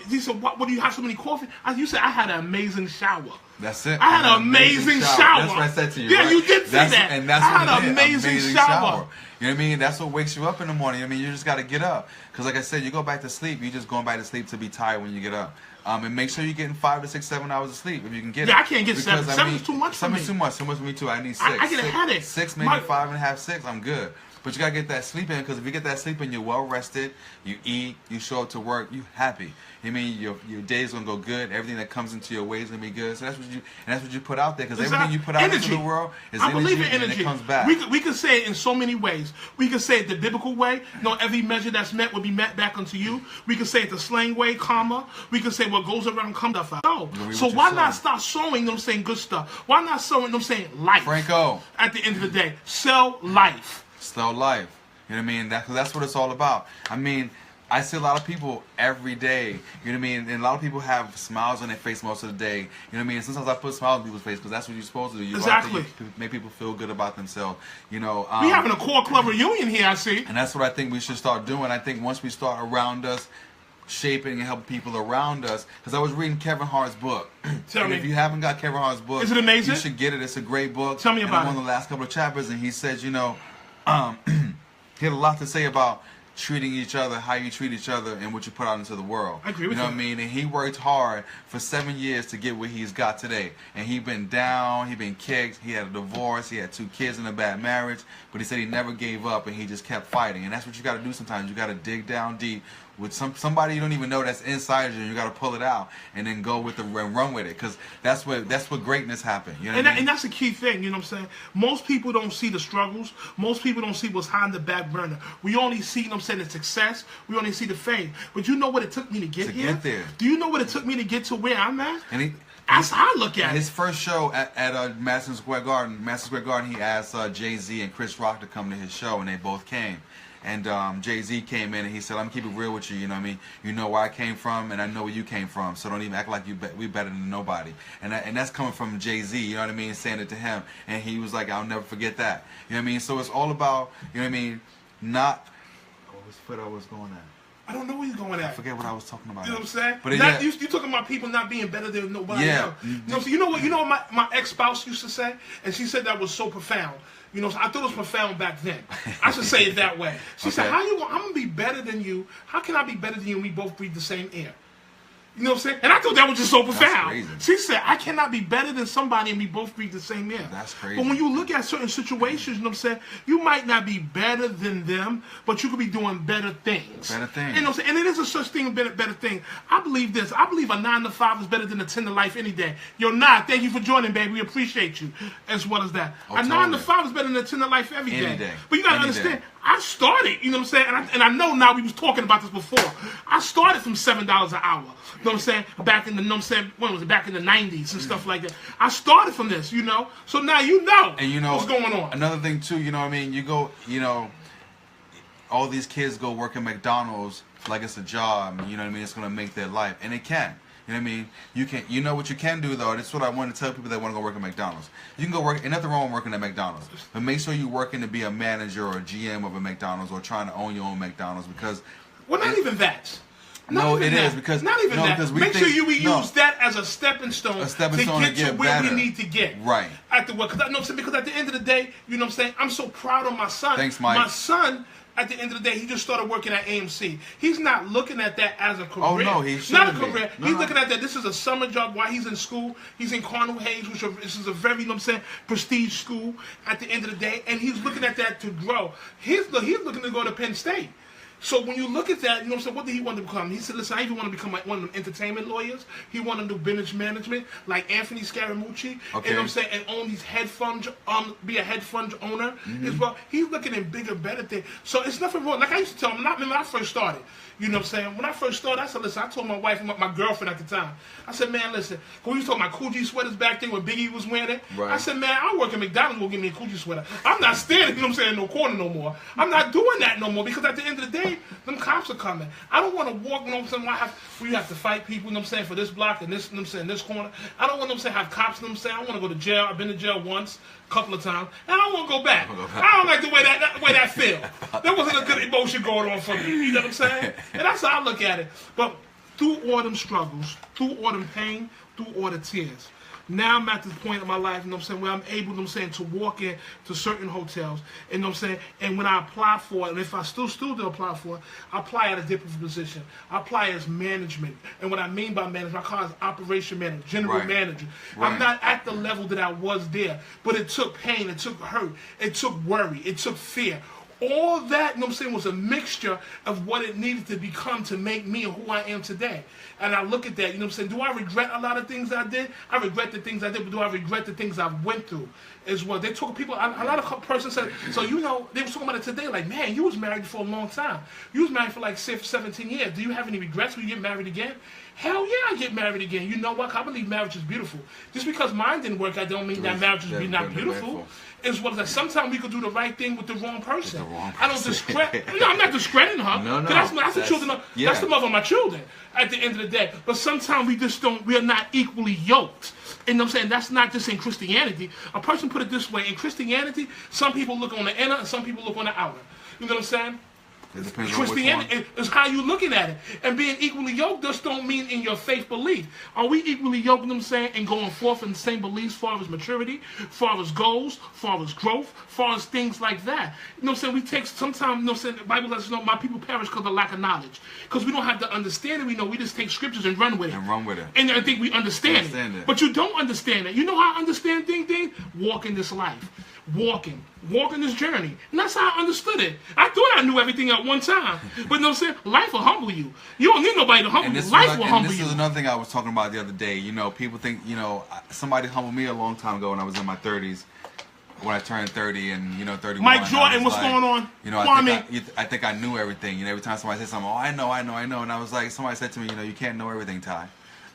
Speaker 2: he said, what do you have so many coffee? You said, I had an amazing shower.
Speaker 1: That's it.
Speaker 2: I had an amazing shower.
Speaker 1: That's what I said to you.
Speaker 2: Yeah,
Speaker 1: right?
Speaker 2: you did say that.
Speaker 1: And that's
Speaker 2: I
Speaker 1: what
Speaker 2: had an amazing shower.
Speaker 1: You know what I mean? That's what wakes you up in the morning. I mean, you just got to get up. Because like I said, you go back to sleep. You're just going back to sleep to be tired when you get up. And make sure you're getting 5 to 6, 7 hours of sleep if you can get it.
Speaker 2: Yeah, I can't get 7. 7 is too much for me.
Speaker 1: 7 is too much. Too much for me too. I need 6.
Speaker 2: I get a headache.
Speaker 1: 6, maybe 5.5, 6. I'm good. But you got to get that sleep in, because if you get that sleep in, you're well rested, you eat, you show up to work, you happy. I mean, your day's going to go good. Everything that comes into your way is going to be good. So that's what you put out there, because everything you put out into the world is energy, and it comes back.
Speaker 2: We can say it in so many ways. We can say it the biblical way. Every measure that's met will be met back unto you. We can say it the slang way, karma. We can say what goes around comes out. So why not start sowing them saying good stuff? Why not sowing them saying life?
Speaker 1: Franco.
Speaker 2: At the end of the day, sell life.
Speaker 1: Sell life. You know what I mean? That's what it's all about. I mean, I see a lot of people every day, you know what I mean? And a lot of people have smiles on their face most of the day. You know what I mean? Sometimes I put smiles on people's face because that's what you're supposed to do.
Speaker 2: Exactly.
Speaker 1: Make people feel good about themselves. You know,
Speaker 2: we having a core club reunion here, I see.
Speaker 1: And that's what I think we should start doing. I think once we start around us, shaping and helping people around us. Because I was reading Kevin Hart's book.
Speaker 2: Tell me.
Speaker 1: If you haven't got Kevin Hart's book,
Speaker 2: is it amazing?
Speaker 1: You should get it. It's a great book.
Speaker 2: Tell me about it.
Speaker 1: One of the last couple of chapters, and he says, you know, he had a lot to say about treating each other, how you treat each other, and what you put out into the world.
Speaker 2: I agree with
Speaker 1: you. Know what I mean? And he worked hard for 7 years to get where he's got today. And he been down, he been kicked, he had a divorce, he had 2 kids in a bad marriage, but he said he never gave up and he just kept fighting. And that's what you got to do sometimes. You got to dig down deep with somebody you don't even know that's inside you. You got to pull it out and then go with and run with it, because that's what greatness happened. You know what I mean?
Speaker 2: And that's the key thing. You know what I'm saying? Most people don't see the struggles. Most people don't see what's behind the back burner. We only see, you know what I'm saying, the success. We only see the fame. But you know what it took me to get here?
Speaker 1: Get there.
Speaker 2: Do you know what it took me to get to where I'm at?
Speaker 1: And
Speaker 2: that's how I look at it.
Speaker 1: His first show at Madison Square Garden, he asked Jay-Z and Chris Rock to come to his show, and they both came. And Jay-Z came in and he said, I'm going to keep it real with you, you know what I mean? You know where I came from and I know where you came from, so don't even act like we better than nobody. And that's coming from Jay-Z, you know what I mean, saying it to him. And he was like, I'll never forget that. You know what I mean? So it's all about, you know what I mean, not... What foot I was going at?
Speaker 2: I don't know where you're going at.
Speaker 1: I forget what I was talking about.
Speaker 2: You know what I'm saying?
Speaker 1: But
Speaker 2: You talking about people not being better than nobody else. You know what? You know what my ex-spouse used to say, and she said that was so profound. You know, I thought it was profound back then. I should say it that way. She said, "I'm gonna be better than you. How can I be better than you? And we both breathe the same air." You know what I'm saying? And I thought that was just so profound. She said, I cannot be better than somebody and we both breathe the same air.
Speaker 1: That's crazy.
Speaker 2: But when you look at certain situations, you know what I'm saying, you might not be better than them, but you could be doing better things.
Speaker 1: Better things.
Speaker 2: You know what I'm saying? And it is a such thing, better thing. I believe this. I believe a 9 to 5 is better than a 10 to life any day. Yo, thank you for joining, baby. We appreciate you as well as that. A 9 to 5 is better than a 10 to life every day. But you got to understand, I started, you know what I'm saying? And I know now we was talking about this before. I started from $7 an hour. You know what I'm saying? Back in the, you know what I'm saying? When was it? Back in the 90s and stuff like that. I started from this, you know? So now you know,
Speaker 1: and you know
Speaker 2: what's going on.
Speaker 1: Another thing, too, you know what I mean? You go, you know, all these kids go work at McDonald's like it's a job. You know what I mean? It's going to make their life. And it can. You know what I mean? You can. You know what you can do, though? This is what I want to tell people that want to go work at McDonald's. You can go work. Ain't nothing wrong with working at McDonald's. But make sure you're working to be a manager or a GM of a McDonald's or trying to own your own McDonald's because...
Speaker 2: Well, not even that.
Speaker 1: No, it is because
Speaker 2: not even that.
Speaker 1: Because
Speaker 2: make sure you use that as a stepping stone to get to where we need to get.
Speaker 1: Right.
Speaker 2: At the work, because at the end of the day, you know what I'm saying. I'm so proud of my son.
Speaker 1: Thanks, Mike.
Speaker 2: My son, at the end of the day, he just started working at AMC. He's not looking at that as a career.
Speaker 1: Oh no, he's not
Speaker 2: a career. He's looking at that. This is a summer job while he's in school. He's in Cardinal Hayes, which is a very, you know what I'm saying, prestige school. At the end of the day, and he's looking at that to grow. He's looking to go to Penn State. So when you look at that, you know what I'm saying, what did he want to become? He said, listen, I even want to become like one of them entertainment lawyers. He wanted to do business management like Anthony Scaramucci. Okay. You know what I'm saying? And own these hedge funds, be a hedge fund owner as well. He's looking at bigger, better things. So it's nothing wrong. Like I used to tell him, when I first started, you know what I'm saying? When I first started, I said, listen, I told my wife and my girlfriend at the time, I said, man, listen, when we was talking about Coogee sweaters back then when Biggie was wearing it, I said, man, I work at McDonald's, will give me a Coogee sweater. I'm not standing, you know what I'm saying, in no corner no more. I'm not doing that no more because at the end of the day, them cops are coming. I don't want to walk, you know what I'm saying, where you have to fight people, you know what I'm saying, for this block and this, you know what I'm saying, this corner. I don't want them to have cops, you know what I'm saying. I want to go to jail. I've been to jail once, a couple of times, and I don't want to go back. I don't like the way that feel. There wasn't a good emotion going on for me, you know what I'm saying? And that's how I look at it. But through all them struggles, through all them pain, through all the tears, now I'm at this point in my life, you know what I'm saying, where I'm able, you know what I'm saying, to walk in to certain hotels, and you know what I'm saying, and when I apply for it, and if I still to apply for it, I apply at a different position. I apply as management. And what I mean by management, I call it operation manager, general manager. I'm not at the level that I was there, but it took pain, it took hurt, it took worry, it took fear. All that, you know what I'm saying, was a mixture of what it needed to become to make me who I am today. And I look at that, you know what I'm saying, do I regret a lot of things I did? I regret the things I did, but do I regret the things I went through as well? They talk, people, a lot of persons said, so you know, they were talking about it today, like, man, you was married for a long time. You was married for like 17 years. Do you have any regrets when you get married again? Hell yeah, I get married again. You know what? I believe marriage is beautiful. Just because mine didn't work, I don't mean that marriage is not beautiful. As well as that sometimes we could do the right thing with the wrong person. I don't discredit. No, I'm not discrediting her. No. That's the children. That's the mother of my children. At the end of the day, but sometimes we just don't. We are not equally yoked. And you know what I'm saying, that's not just in Christianity. A person put it this way: in Christianity, some people look on the inner and some people look on the outer. You know what I'm saying? Christianity is how you looking at it. And being equally yoked just don't mean in your faith belief. Are we equally yoked, you know what I'm saying, and going forth in the same beliefs as far as maturity, as far as goals, as far as growth, as far as things like that? You know what I'm saying? We take sometimes, you know what I'm saying, the Bible lets us know my people perish because of lack of knowledge. Because we don't have the understanding, we just take scriptures and run with it. And I think we understand it. But you don't understand it. You know how I understand things? Walking this life. Walking this journey. And that's how I understood it. I thought I knew everything at one time. But you know what I'm saying? Life will humble you. You don't need nobody to humble you. Life will humble you.
Speaker 1: This is another thing I was talking about the other day. You know, people think, you know, somebody humbled me a long time ago when I was in my 30s. When I turned 30 and, you know, 31.
Speaker 2: Mike Jordan, what's going on?
Speaker 1: You know, I think I knew everything. You know, every time somebody said something, oh, I know. And I was like, somebody said to me, you know, you can't know everything, Ty.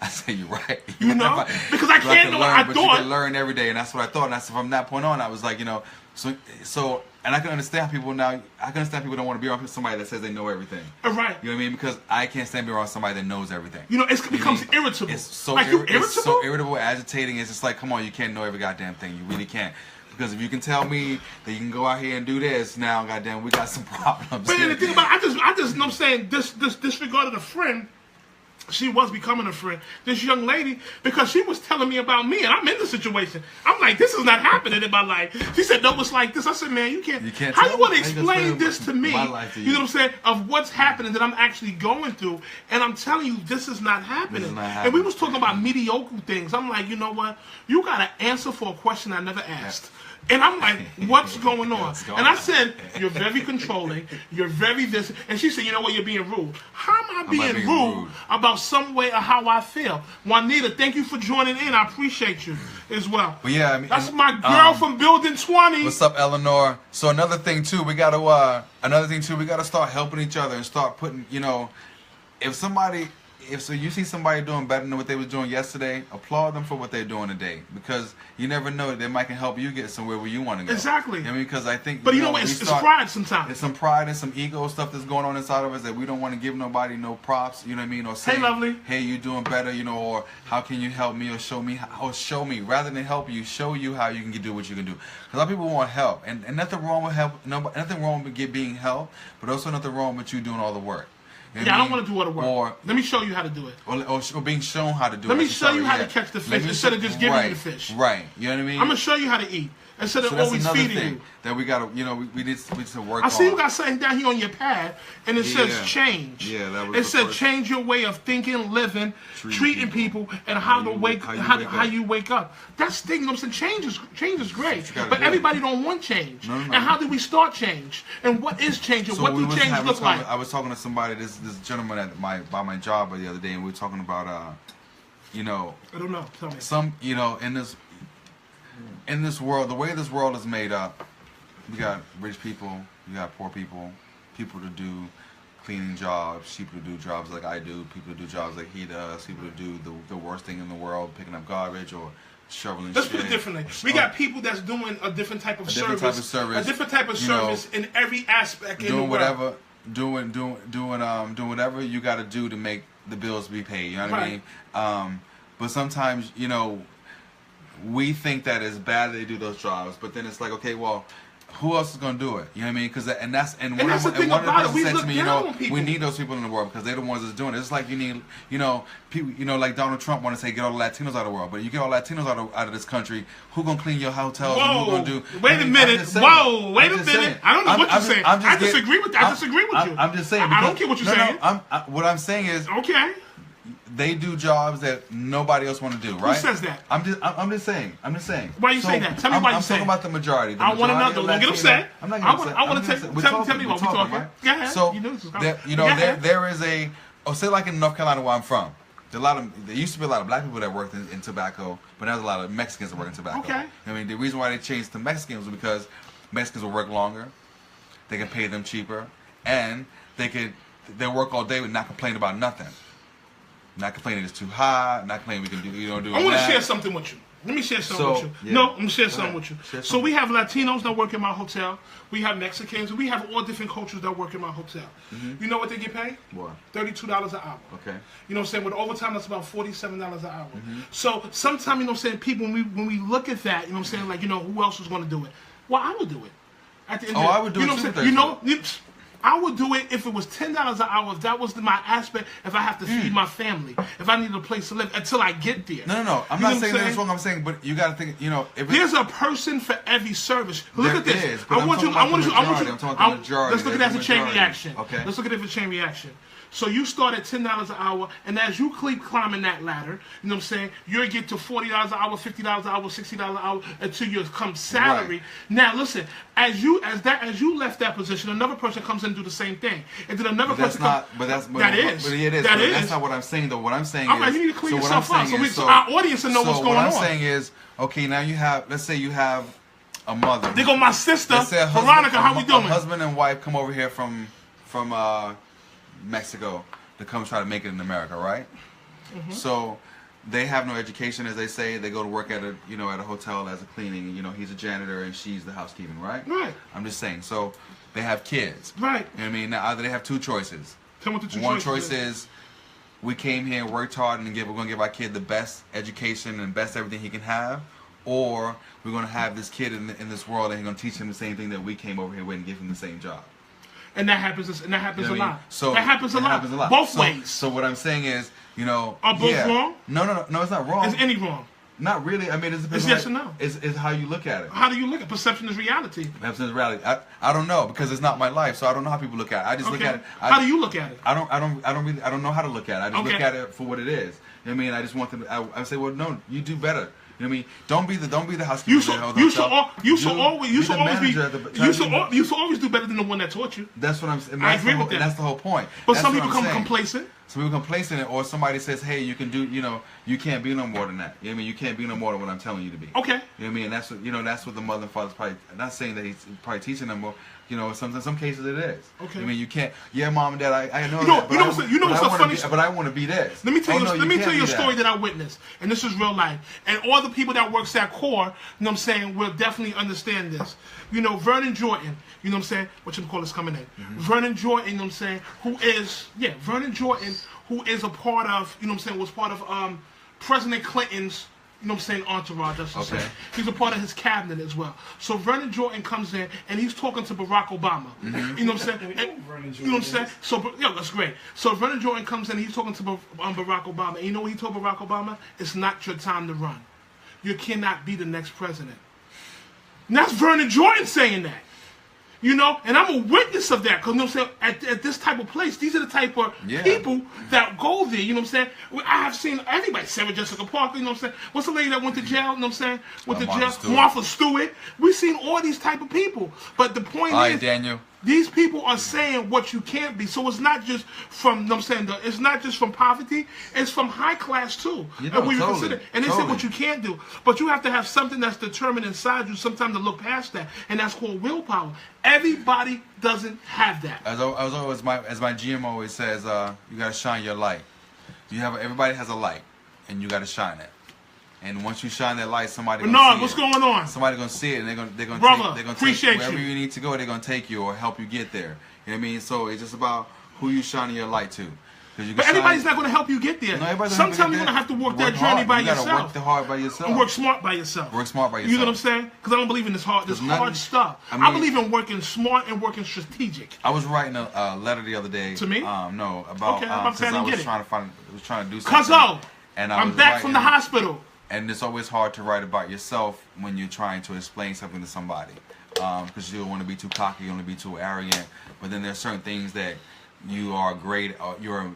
Speaker 1: I said, you're right.
Speaker 2: You know? Because I can't know what I thought.
Speaker 1: But you can learn every day, and that's what I thought. And that's from that point on, I was like, you know, so, and I can understand people now. I can understand people don't want to be around somebody that says they know everything.
Speaker 2: Right.
Speaker 1: You know what I mean? Because I can't stand being around somebody that knows everything.
Speaker 2: You know, it becomes irritable.
Speaker 1: It's so irritable, agitating. It's just like, come on, you can't know every goddamn thing. You really can't. Because if you can tell me that you can go out here and do this, now goddamn, we got some problems.
Speaker 2: But then the thing about I just you know what I'm saying, disregarded a friend. She was becoming a friend, this young lady, because she was telling me about me, and I'm in the situation. I'm like, this is not happening in my life. She said, no, it's like this. I said, man, you can't how you want to explain this to me? You know what I'm saying? Of what's happening that I'm actually going through, and I'm telling you, this is not happening.
Speaker 1: This is not happening.
Speaker 2: And we was talking about mediocre things. I'm like, you know what? You got to answer for a question I never asked. And I'm like, what's going on? And I said, you're very controlling. You're very this. And she said, you know what? You're being rude. How am I being rude about some way of how I feel? Juanita, thank you for joining in. I appreciate you as well.
Speaker 1: But yeah, I mean,
Speaker 2: that's my girl from Building 20.
Speaker 1: What's up, Eleanor? So another thing too, we gotta start helping each other and start putting, you know, if you see somebody doing better than what they was doing yesterday, applaud them for what they're doing today, because you never know, they might can help you get somewhere where you want to go.
Speaker 2: Exactly.
Speaker 1: I mean, because I think,
Speaker 2: but you know what, it's pride sometimes.
Speaker 1: It's some pride and some ego stuff that's going on inside of us that we don't want to give nobody no props. You know what I mean? Or say,
Speaker 2: hey, lovely,
Speaker 1: hey, you doing better, you know, or how can you help me, or show me rather than help you, show you how you can do what you can do. Because a lot of people want help, and nothing wrong with help. Nothing wrong with being helped, but also nothing wrong with you doing all the work.
Speaker 2: Yeah, I don't want to do all the work. Let me show you how to do it.
Speaker 1: Or being shown how to do it.
Speaker 2: Let me show you how to catch the fish instead of just giving you the fish.
Speaker 1: Right. You know what I mean?
Speaker 2: I'm going to show you how to eat instead of always feeding you.
Speaker 1: That we got to, you know, we need to work on.
Speaker 2: I see you got something down here on your pad, and it says change.
Speaker 1: Yeah, that was
Speaker 2: it said change your way of thinking, living, treating people, and how you wake up. That's the thing. You know what I'm saying? Change is great, but everybody don't want change. No. And how do we start change? And what is change? And what do change look like?
Speaker 1: I was talking to somebody, this gentleman by my job the other day, and we were talking about, you know,
Speaker 2: I don't know. Tell me.
Speaker 1: You know, in this world, the way this world is made up, you got rich people, you got poor people, people to do cleaning jobs, people to do jobs like I do, people to do jobs like he does, people to do the worst thing in the world, picking up garbage or shoveling shit.
Speaker 2: Let's put it differently. We got people that's doing a different type of service. A different type of service in every aspect in the world.
Speaker 1: Doing whatever you got to do to make the bills be paid. You know what I mean? But sometimes, you know, we think that it's bad that they do those jobs, but then it's like, okay, well, who else is gonna do it? You know what I mean? Because one of the person said to me, you know, we need those people in the world because they're the ones that's doing it. It's like you need, you know, people, you know, like Donald Trump want to say get all the Latinos out of the world, but you get all Latinos out of this country, who gonna clean your hotels?
Speaker 2: Whoa,
Speaker 1: and who gonna do?
Speaker 2: Wait a minute! Whoa, wait a minute! I don't know what you're saying. I disagree with you.
Speaker 1: I'm just saying.
Speaker 2: I don't care what you're saying.
Speaker 1: What I'm saying is,
Speaker 2: okay.
Speaker 1: They do jobs that nobody else want to do, right?
Speaker 2: Who says that?
Speaker 1: I'm just saying.
Speaker 2: Why are you saying that? Tell me why you saying.
Speaker 1: I'm talking about the majority.
Speaker 2: I want to know. Don't get upset.
Speaker 1: I'm not getting upset.
Speaker 2: I want to tell me what we're talking. Go ahead.
Speaker 1: So there is a. Say like in North Carolina where I'm from. There used to be a lot of black people that worked in tobacco, but now there's a lot of Mexicans that work in tobacco.
Speaker 2: Okay.
Speaker 1: I mean, the reason why they changed to Mexicans was because Mexicans will work longer, they can pay them cheaper, and they work all day and not complain about nothing. Not complaining it's too high. Not complaining we can do. You don't do.
Speaker 2: I want to share something with you. Let me share something with you. Yeah. No, I'm gonna share something with you. So we have Latinos that work in my hotel. We have Mexicans. We have all different cultures that work in my hotel. Mm-hmm. You know what they get paid?
Speaker 1: What?
Speaker 2: $32 an hour.
Speaker 1: Okay.
Speaker 2: You know what I'm saying? With overtime, that's about $47 an hour.
Speaker 1: Mm-hmm.
Speaker 2: So sometimes, you know what I'm saying, people, when we look at that, you know what I'm saying, like, you know, who else is going to do it? Well, I would do it. At the end
Speaker 1: I would do it too.
Speaker 2: You know, I would do it if it was $10 an hour, if that was my aspect, if I have to feed my family, if I needed a place to live until I get there.
Speaker 1: No. I'm not saying that's wrong. I'm saying, but you got to think, you know, if
Speaker 2: there's a person for every service. Look at this.
Speaker 1: I want you.
Speaker 2: Let's look at it as a chain reaction.
Speaker 1: Okay.
Speaker 2: Let's look at it as a chain reaction. So you start at $10 an hour, and as you keep climbing that ladder, you know what I'm saying, you'll get to $40 an hour, $50 an hour, $60 an hour until you come salary. Right. Now listen, as you left that position, another person comes in and do the same thing, and then another person comes. That is.
Speaker 1: That's not what I'm saying though. What I'm saying
Speaker 2: all right,
Speaker 1: is,
Speaker 2: you need to clean yourself up so our audience will know what's going on.
Speaker 1: So what I'm saying is, okay, now let's say you have a mother.
Speaker 2: There go my sister, Veronica. How we doing?
Speaker 1: A husband and wife come over here from Mexico to come try to make it in America, right? Mm-hmm. So they have no education, as they say. They go to work at a hotel as a cleaning. You know, he's a janitor and she's the housekeeping, right?
Speaker 2: Right.
Speaker 1: I'm just saying. So they have kids,
Speaker 2: right?
Speaker 1: You know what I mean? Now either they have two choices.
Speaker 2: Tell me what the two
Speaker 1: One
Speaker 2: choices
Speaker 1: choice is we came here, worked hard, and we're going to give our kid the best education and best everything he can have. or we're going to have this kid in this world and he's going to teach him the same thing that we came over here with and give him the same job.
Speaker 2: And that happens. And that happens
Speaker 1: You know
Speaker 2: a
Speaker 1: what I
Speaker 2: lot.
Speaker 1: mean? So
Speaker 2: that happens a
Speaker 1: it
Speaker 2: lot.
Speaker 1: happens a lot.
Speaker 2: Both ways.
Speaker 1: So what I'm saying is, you know,
Speaker 2: Are both wrong?
Speaker 1: No, it's not wrong.
Speaker 2: Is any wrong?
Speaker 1: Not really. I mean, it depends.
Speaker 2: It's yes or no.
Speaker 1: It's how you look at it.
Speaker 2: How do you look at perception is reality?
Speaker 1: Perception is reality. I don't know because it's not my life, so I don't know how people look at it. I just look at it.
Speaker 2: How do you look at it?
Speaker 1: I don't know how to look at it. I just
Speaker 2: Okay.
Speaker 1: look at it for what it is. You know what I mean? I just want them. I say, well, no, you do better. You know what I mean? Don't be the housekeeper.
Speaker 2: You should always do better than the one that taught you.
Speaker 1: That's what I'm saying.
Speaker 2: I agree with that.
Speaker 1: That's the whole point.
Speaker 2: But
Speaker 1: That's
Speaker 2: some
Speaker 1: what
Speaker 2: people
Speaker 1: I'm
Speaker 2: become
Speaker 1: saying.
Speaker 2: complacent.
Speaker 1: Some people complacent, or somebody says, hey, you can do, you know, you can't be no more than that. You know what I mean? You can't be no more than what I'm telling you to be.
Speaker 2: Okay.
Speaker 1: You know what I mean? And that's what, you know, that's what the mother and father's probably, not saying that he's probably teaching them, but, you know, in some cases it is.
Speaker 2: Okay.
Speaker 1: I mean, you can't, yeah, mom and dad, I know
Speaker 2: You know-
Speaker 1: that,
Speaker 2: you know what's so funny?
Speaker 1: but I want to be this.
Speaker 2: Let me tell
Speaker 1: Oh,
Speaker 2: you.
Speaker 1: no,
Speaker 2: Let me
Speaker 1: can't
Speaker 2: tell you a
Speaker 1: be
Speaker 2: story that I witnessed, and this is real life. And all the people that works at CORE, you know what I'm saying, will definitely understand this. You know, Vernon Jordan, you know what I'm saying, what you call is coming in.
Speaker 1: Mm-hmm.
Speaker 2: Vernon Jordan, you know what I'm saying, Vernon Jordan, who is a part of, you know what I'm saying, was part of President Clinton's, you know what I'm saying, entourage, I should say.
Speaker 1: Okay.
Speaker 2: He's a part of his cabinet as well. So Vernon Jordan comes in and he's talking to Barack Obama.
Speaker 1: Mm-hmm.
Speaker 2: You know what I'm saying? And, you know what I'm saying? So, yeah, that's great. So Vernon Jordan comes in and he's talking to Barack Obama. And you know what he told Barack Obama? It's not your time to run. You cannot be the next president. And that's Vernon Jordan saying that. You know, and I'm a witness of that because, you know what I'm saying, at this type of place, these are the type of people that go there, you know what I'm saying? I have seen everybody, Sarah Jessica Parker, you know what I'm saying? What's the lady that went to jail, you know what I'm saying? Went to jail, Martha Stewart. We've seen all these type of people. But the point is,
Speaker 1: Daniel.
Speaker 2: these people are saying what you can't be. So it's not just from, you know what I'm saying, it's not just from poverty, it's from high class too.
Speaker 1: You know,
Speaker 2: and
Speaker 1: totally,
Speaker 2: and they say what you can't do. But you have to have something that's determined inside you sometimes to look past that. And that's called willpower. Everybody doesn't have that.
Speaker 1: As my GM always says, you gotta shine your light. Everybody has a light, and you gotta shine it. And once you shine that light, somebody gonna see
Speaker 2: what's
Speaker 1: it.
Speaker 2: going on?
Speaker 1: Somebody gonna see it, and they're gonna
Speaker 2: Brother,
Speaker 1: take
Speaker 2: appreciate
Speaker 1: wherever
Speaker 2: you.
Speaker 1: you need to go. They're gonna take you or help you get there. You know what I mean? So it's just about who you shining your light to.
Speaker 2: But everybody's not going to help you get there.
Speaker 1: No,
Speaker 2: sometimes you're going to have to work that journey by yourself.
Speaker 1: You gotta work hard by yourself.
Speaker 2: And work smart by yourself.
Speaker 1: Work smart by yourself.
Speaker 2: You know what I'm saying? Because I don't believe in this hard stuff. I believe in working smart and working strategic.
Speaker 1: I was writing a letter the other day.
Speaker 2: To me?
Speaker 1: No, about because I was trying to do something.
Speaker 2: Cuzzo,
Speaker 1: and
Speaker 2: I'm back from the hospital.
Speaker 1: And it's always hard to write about yourself when you're trying to explain something to somebody, because you don't want to be too cocky, you don't want to be too arrogant. But then there's certain things that you are great. You're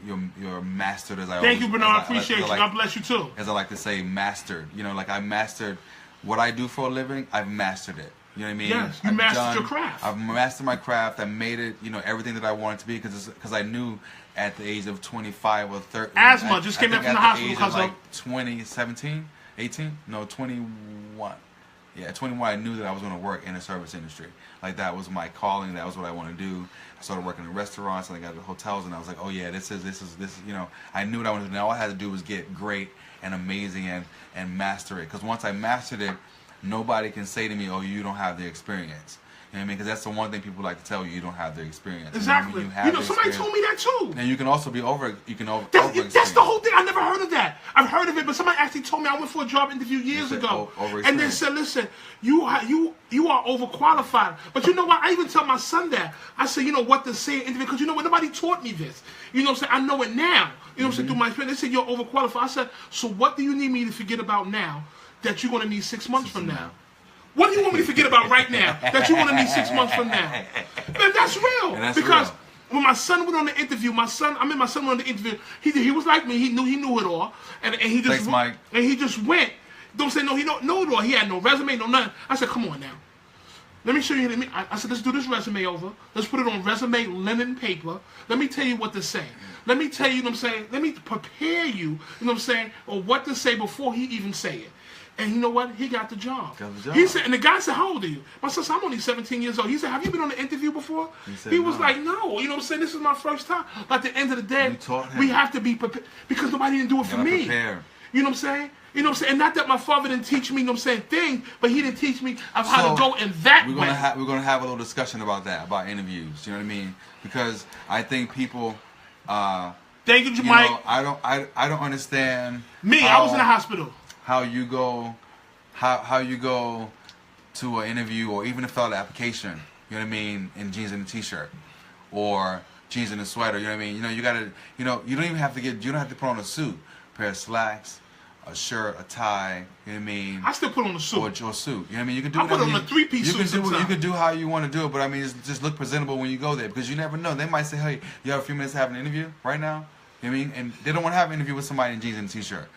Speaker 1: mastered, as I.
Speaker 2: Thank you, Bernard. Appreciate you. God bless you too.
Speaker 1: As I like to say, mastered. You know, like I mastered what I do for a living. I've mastered it. You know what I mean?
Speaker 2: Yes, you mastered your craft.
Speaker 1: I've mastered my craft. I made it. You know, everything that I wanted to be because I knew at the age of 25 or 30.
Speaker 2: Asthma just came out from the hospital because
Speaker 1: of like 2017, 18, no 21. Yeah, 21. I knew that I was going to work in the service industry. Like that was my calling. That was what I want to do. I started working in restaurants and I got to hotels, and I was like, oh yeah, this is. You know, I knew what I wanted to do. Now all I had to do was get great and amazing and master it. Because once I mastered it, nobody can say to me, oh, you don't have the experience. You know what I mean? Because that's the one thing people like to tell you. You don't have the experience.
Speaker 2: Exactly. You know, somebody told me that too.
Speaker 1: And you can also be over.
Speaker 2: That's the whole thing. I never heard of that. I've heard of it, but somebody actually told me. I went for a job interview years ago, and they said, "Listen, you are overqualified." But you know what? I even tell my son that. I said, "You know what to say in interview because you know what? Nobody taught me this. You know what I'm saying? I know it now. You know what I'm saying? Through my experience, they said you're overqualified." I said, "So what do you need me to forget about now that you're going to need 6 months from now?" What do you want me to forget about right now that you want to need 6 months from now? Man, that's real.
Speaker 1: And that's
Speaker 2: because
Speaker 1: real.
Speaker 2: when my son went on the interview, my son went on the interview. He was like me. He knew it all, and he just
Speaker 1: Thanks, Mike.
Speaker 2: And he just went. Don't say no. He don't know it all. He had no resume, no nothing. I said, come on now. Let me show you. I said, let's do this resume over. Let's put it on resume linen paper. Let me tell you what to say. Let me tell you, you know what I'm saying? Let me prepare you, you know what I'm saying, or what to say before he even say it. And you know what? He got the job. He said, and the guy said, how old are you? My son said, I'm only 17 years old. He said, have you been on an interview before? He was like, no. You know what I'm saying? This is my first time. But at the end of the day, we have to be prepared because nobody didn't do it for me.
Speaker 1: Prepare.
Speaker 2: You know what I'm saying? You know what I'm saying? And not that my father didn't teach me, you know what I'm saying, things, but he didn't teach me of how to go in that way.
Speaker 1: We're gonna have a little discussion about that, about interviews. You know what I mean? Because I think people.
Speaker 2: Thank you, Mike.
Speaker 1: I don't understand.
Speaker 2: I was in the hospital.
Speaker 1: How you go how you go to an interview or even to fill out an application, you know what I mean, in jeans and a t-shirt or jeans and a sweater, you know what I mean? You know, you gotta, you know, you don't even have to you don't have to put on a suit, a pair of slacks, a shirt, a tie, you know what I mean?
Speaker 2: I still put on a suit.
Speaker 1: Or suit, you know what I mean? You can do
Speaker 2: I put on a three-piece
Speaker 1: you
Speaker 2: suit
Speaker 1: can do
Speaker 2: sometimes.
Speaker 1: You can do how you want to do it, but I mean, just look presentable when you go there because you never know. They might say, hey, you have a few minutes to have an interview right now? You know what I mean? And they don't want to have an interview with somebody in jeans and a t-shirt.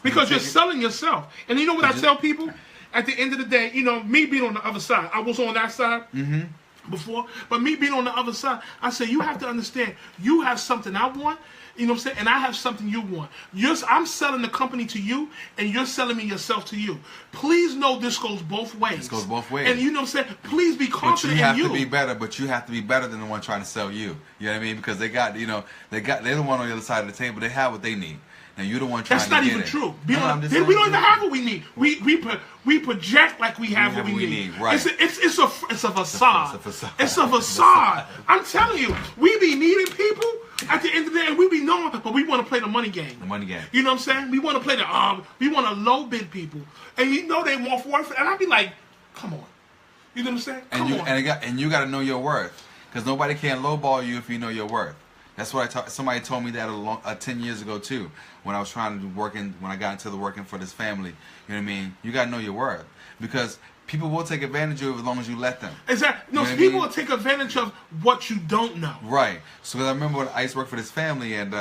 Speaker 2: Because you're selling yourself. And you know what I tell people? At the end of the day, you know, me being on the other side, I was on that side before, but me being on the other side, I say, you have to understand, you have something I want, you know what I'm saying, and I have something you want. I'm selling the company to you, and you're selling me yourself to you. Please know this goes both ways.
Speaker 1: This goes both ways.
Speaker 2: And you know what I'm saying? Please be confident
Speaker 1: But you
Speaker 2: in
Speaker 1: have to be better, but you have to be better than the one trying to sell you. You know what I mean? Because they're the one on the other side of the table. They have what they need. And you're the one trying
Speaker 2: That's
Speaker 1: to
Speaker 2: not
Speaker 1: get
Speaker 2: even
Speaker 1: it.
Speaker 2: true.
Speaker 1: We
Speaker 2: We don't even have what we need. We project like we have what we need.
Speaker 1: Right.
Speaker 2: It's a facade.
Speaker 1: It's a facade.
Speaker 2: It's a facade. I'm telling you, we be needing people at the end of the day, and we be knowing, but we want to play the money game.
Speaker 1: The money game.
Speaker 2: You know what I'm saying? We want to play we want to low bid people, and you know they want for it. And I be like, come on. You know what I'm saying? Come on.
Speaker 1: And you got to know your worth, because nobody can lowball you if you know your worth. That's what somebody told me that 10 years ago too, when I was trying to when I got into the working for this family. You know what I mean? You got to know your worth, because people will take advantage of you as long as you let them.
Speaker 2: Exactly. No,
Speaker 1: You know what I
Speaker 2: people
Speaker 1: mean?
Speaker 2: will take advantage of what you don't know.
Speaker 1: Right. So 'cause I remember when I used to work for this family, and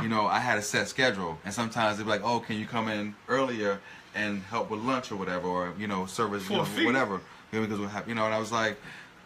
Speaker 1: you know, I had a set schedule, and sometimes they'd be like, "Oh, can you come in earlier and help with lunch or whatever, or you know, service,
Speaker 2: For a fee.
Speaker 1: whatever?" You know, because we have, you know, and I was like,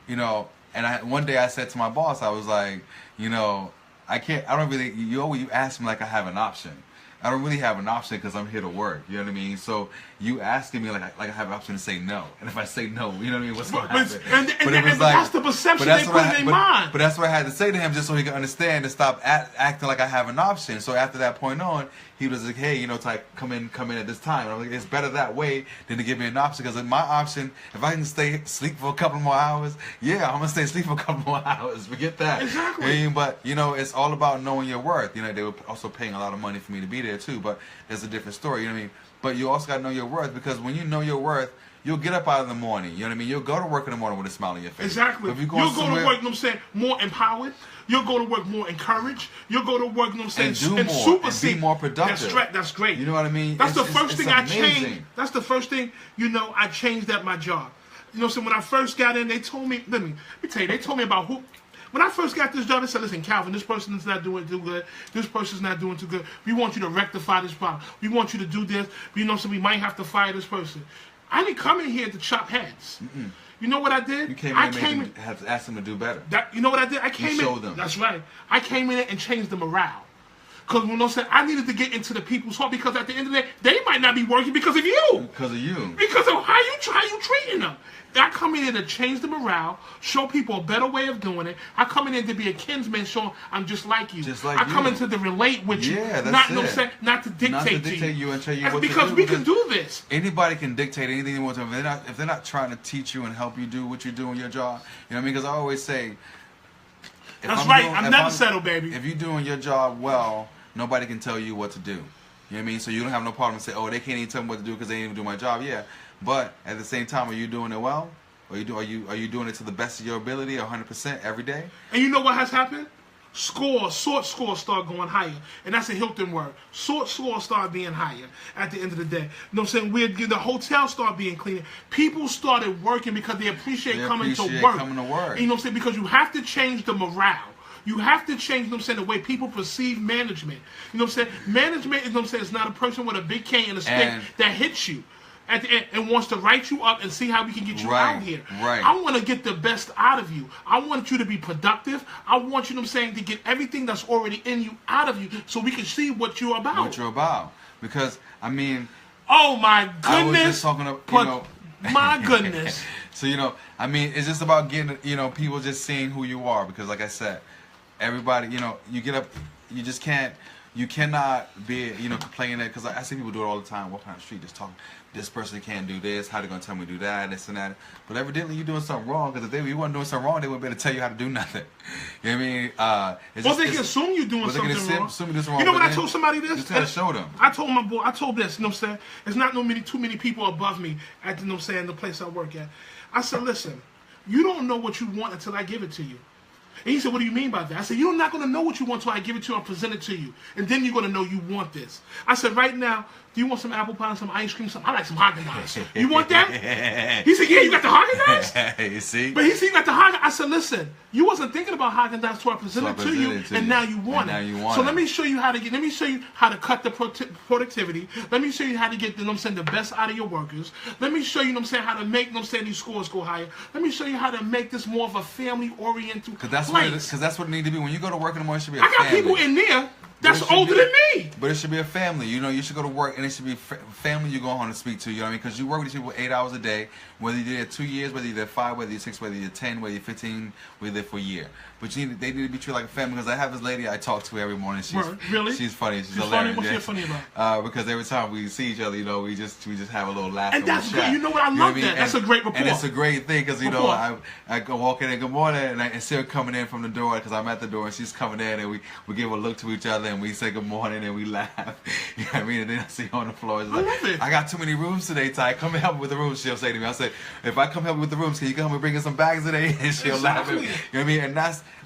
Speaker 1: you know, and one day I said to my boss, I was like, you know, I don't really, you ask me like I have an option. I don't really have an option because I'm here to work. You know what I mean? So you asking me like I have an option to say no, and if I say no, you know what I mean? What's going to happen?
Speaker 2: And that's the perception they put in their mind.
Speaker 1: But that's what I had to say to him, just so he could understand and stop acting like I have an option. So after that point on, he was like, hey, you know, Ty, come in at this time. And I'm like, it's better that way than to give me an option, because my option, if I can sleep for a couple more hours, yeah, I'm gonna stay asleep for a couple more hours. Forget that.
Speaker 2: Exactly.
Speaker 1: I mean, but you know, it's all about knowing your worth. You know, they were also paying a lot of money for me to be there too, but there's a different story. You know what I mean? But you also got to know your worth, because when you know your worth, you'll get up out in the morning. You know what I mean? You'll go to work in the morning with a smile on your face.
Speaker 2: Exactly.
Speaker 1: If you'll
Speaker 2: go to work, you know what I'm saying, more empowered. You'll go to work more encouraged. You'll go to work, you know what I'm saying,
Speaker 1: and do more, and be more productive.
Speaker 2: That's great.
Speaker 1: You know what I mean?
Speaker 2: That's the first thing I
Speaker 1: amazing.
Speaker 2: changed. That's the first thing, you know, I changed at my job. You know what I'm saying? When I first got in, they told me, let me tell you, they told me about who. When I first got this job, they said, listen, Calvin, this person is not doing too good. This person's not doing too good. We want you to rectify this problem. We want you to do this. You know, so we might have to fire this person. I didn't come in here to chop heads.
Speaker 1: Mm-mm.
Speaker 2: You know what I did?
Speaker 1: You came in and have to ask them to do better.
Speaker 2: You know what I did? I came in.
Speaker 1: Showed them.
Speaker 2: That's right. I came in and changed the morale. Because when I said I needed to get into the people's heart, because at the end of the day, they might not be working because of you.
Speaker 1: Because of you.
Speaker 2: Because of how you treating them. I come in here to change the morale, show people a better way of doing it. I come in here to be a kinsman, showing I'm just like you.
Speaker 1: Just like
Speaker 2: I come in to relate with you.
Speaker 1: Yeah, that's
Speaker 2: not,
Speaker 1: it.
Speaker 2: No, saying, not to dictate,
Speaker 1: Not to dictate you and tell you what to do.
Speaker 2: Because we can do this.
Speaker 1: Anybody can dictate anything they want to. If they're not trying to teach you and help you do what you do in your job, you know what I mean? Because I always say,
Speaker 2: that's right. I'm never settled, baby.
Speaker 1: If you're doing your job well, nobody can tell you what to do. You know what I mean? So you don't have no problem to say, oh, they can't even tell me what to do because they didn't even do my job. Yeah, but at the same time, are you doing it well? Are you doing it to the best of your ability, 100% every day?
Speaker 2: And you know what has happened? Sort scores start going higher. And that's a Hilton word. Sort scores start being higher at the end of the day. You know what I'm saying? The hotel start being cleaner. People started working because they appreciate coming to work.
Speaker 1: Coming to work.
Speaker 2: You know what I'm saying? Because you have to change the morale. You have to change, you know what I'm saying, the way people perceive management. You know what I'm saying? Management, you know what I'm saying, is not a person with a big cane and a stick that hits you at the end and wants to write you up and see how we can get you out here.
Speaker 1: Right.
Speaker 2: I want to get the best out of you. I want you to be productive. I want you, know what I'm saying, to get everything that's already in you out of you so we can see what you're about.
Speaker 1: What you're about. Because, I mean...
Speaker 2: Oh, my goodness.
Speaker 1: I was just talking to, you know...
Speaker 2: My goodness.
Speaker 1: So, you know, I mean, it's just about getting, you know, people just seeing who you are. Because, like I said, everybody, you know, you get up, you just can't, you cannot be, complaining that, because I see people do it all the time, walking down the street, just talking, this person can't do this, how they going to tell me to do that, this and that. But evidently you're doing something wrong, because if you weren't doing something wrong, they wouldn't be able to tell you how to do nothing. You know what I mean?
Speaker 2: Well, they can assume you're doing something wrong.
Speaker 1: Assume you're doing something wrong.
Speaker 2: You know what I told somebody this?
Speaker 1: Just gotta show them.
Speaker 2: I told my boy, I told this, you know what I'm saying? There's not too many people above me at, you know what I'm saying, the place I work at. I said, listen, you don't know what you want until I give it to you. And he said, what do you mean by that? I said, you're not going to know what you want until I give it to you and present it to you. And then you're going to know you want this. I said, right now, do you want some apple pie, some ice cream, something? I like some Haagen-Dazs. You want that? He said, yeah, you got the Haagen-Dazs?
Speaker 1: You see?
Speaker 2: But he said, you got the Haagen-Dazs. I said, listen, you wasn't thinking about Haagen-Dazs until I presented it to you, and now you want it. So let me show you how to cut the productivity. Let me show you how to get, you know what I'm saying, the best out of your workers. Let me show you, you know what I'm saying, how to make, you know what I'm saying, these scores go higher. Let me show you how to make this more of a family-oriented place.
Speaker 1: Because that's what it need to be. When you go to work in the morning, it should be a family.
Speaker 2: I got people in there that's older than me.
Speaker 1: But it should be a family. You should go to work, and it should be family you go home to speak to. You know what I mean? Because you work with these people 8 hours a day, whether you're there 2 years, whether you're there 5, whether you're 6, whether you're 10, whether you're 15, whether you're there for a year. But they need to be treated like a family. Because I have this lady I talk to every morning.
Speaker 2: Really?
Speaker 1: She's funny. She's hilarious.
Speaker 2: Funny? What's she funny about?
Speaker 1: Because every time we see each other, we just have a little laugh.
Speaker 2: And that's great. You know what? I love that. That's a great rapport.
Speaker 1: And it's a great thing because I go walk in and good morning, and I see her coming in from the door because I'm at the door, and she's coming in, and we give a look to each other, and we say good morning, and we laugh. You know what I mean? And then I see her on the floor. It's like,
Speaker 2: I love it.
Speaker 1: I got too many rooms today, Ty. Come and help me with the rooms. She'll say to me, I say, if I come help you with the rooms, can you come and bring in some bags today? And she'll laugh at me. You know what I mean? And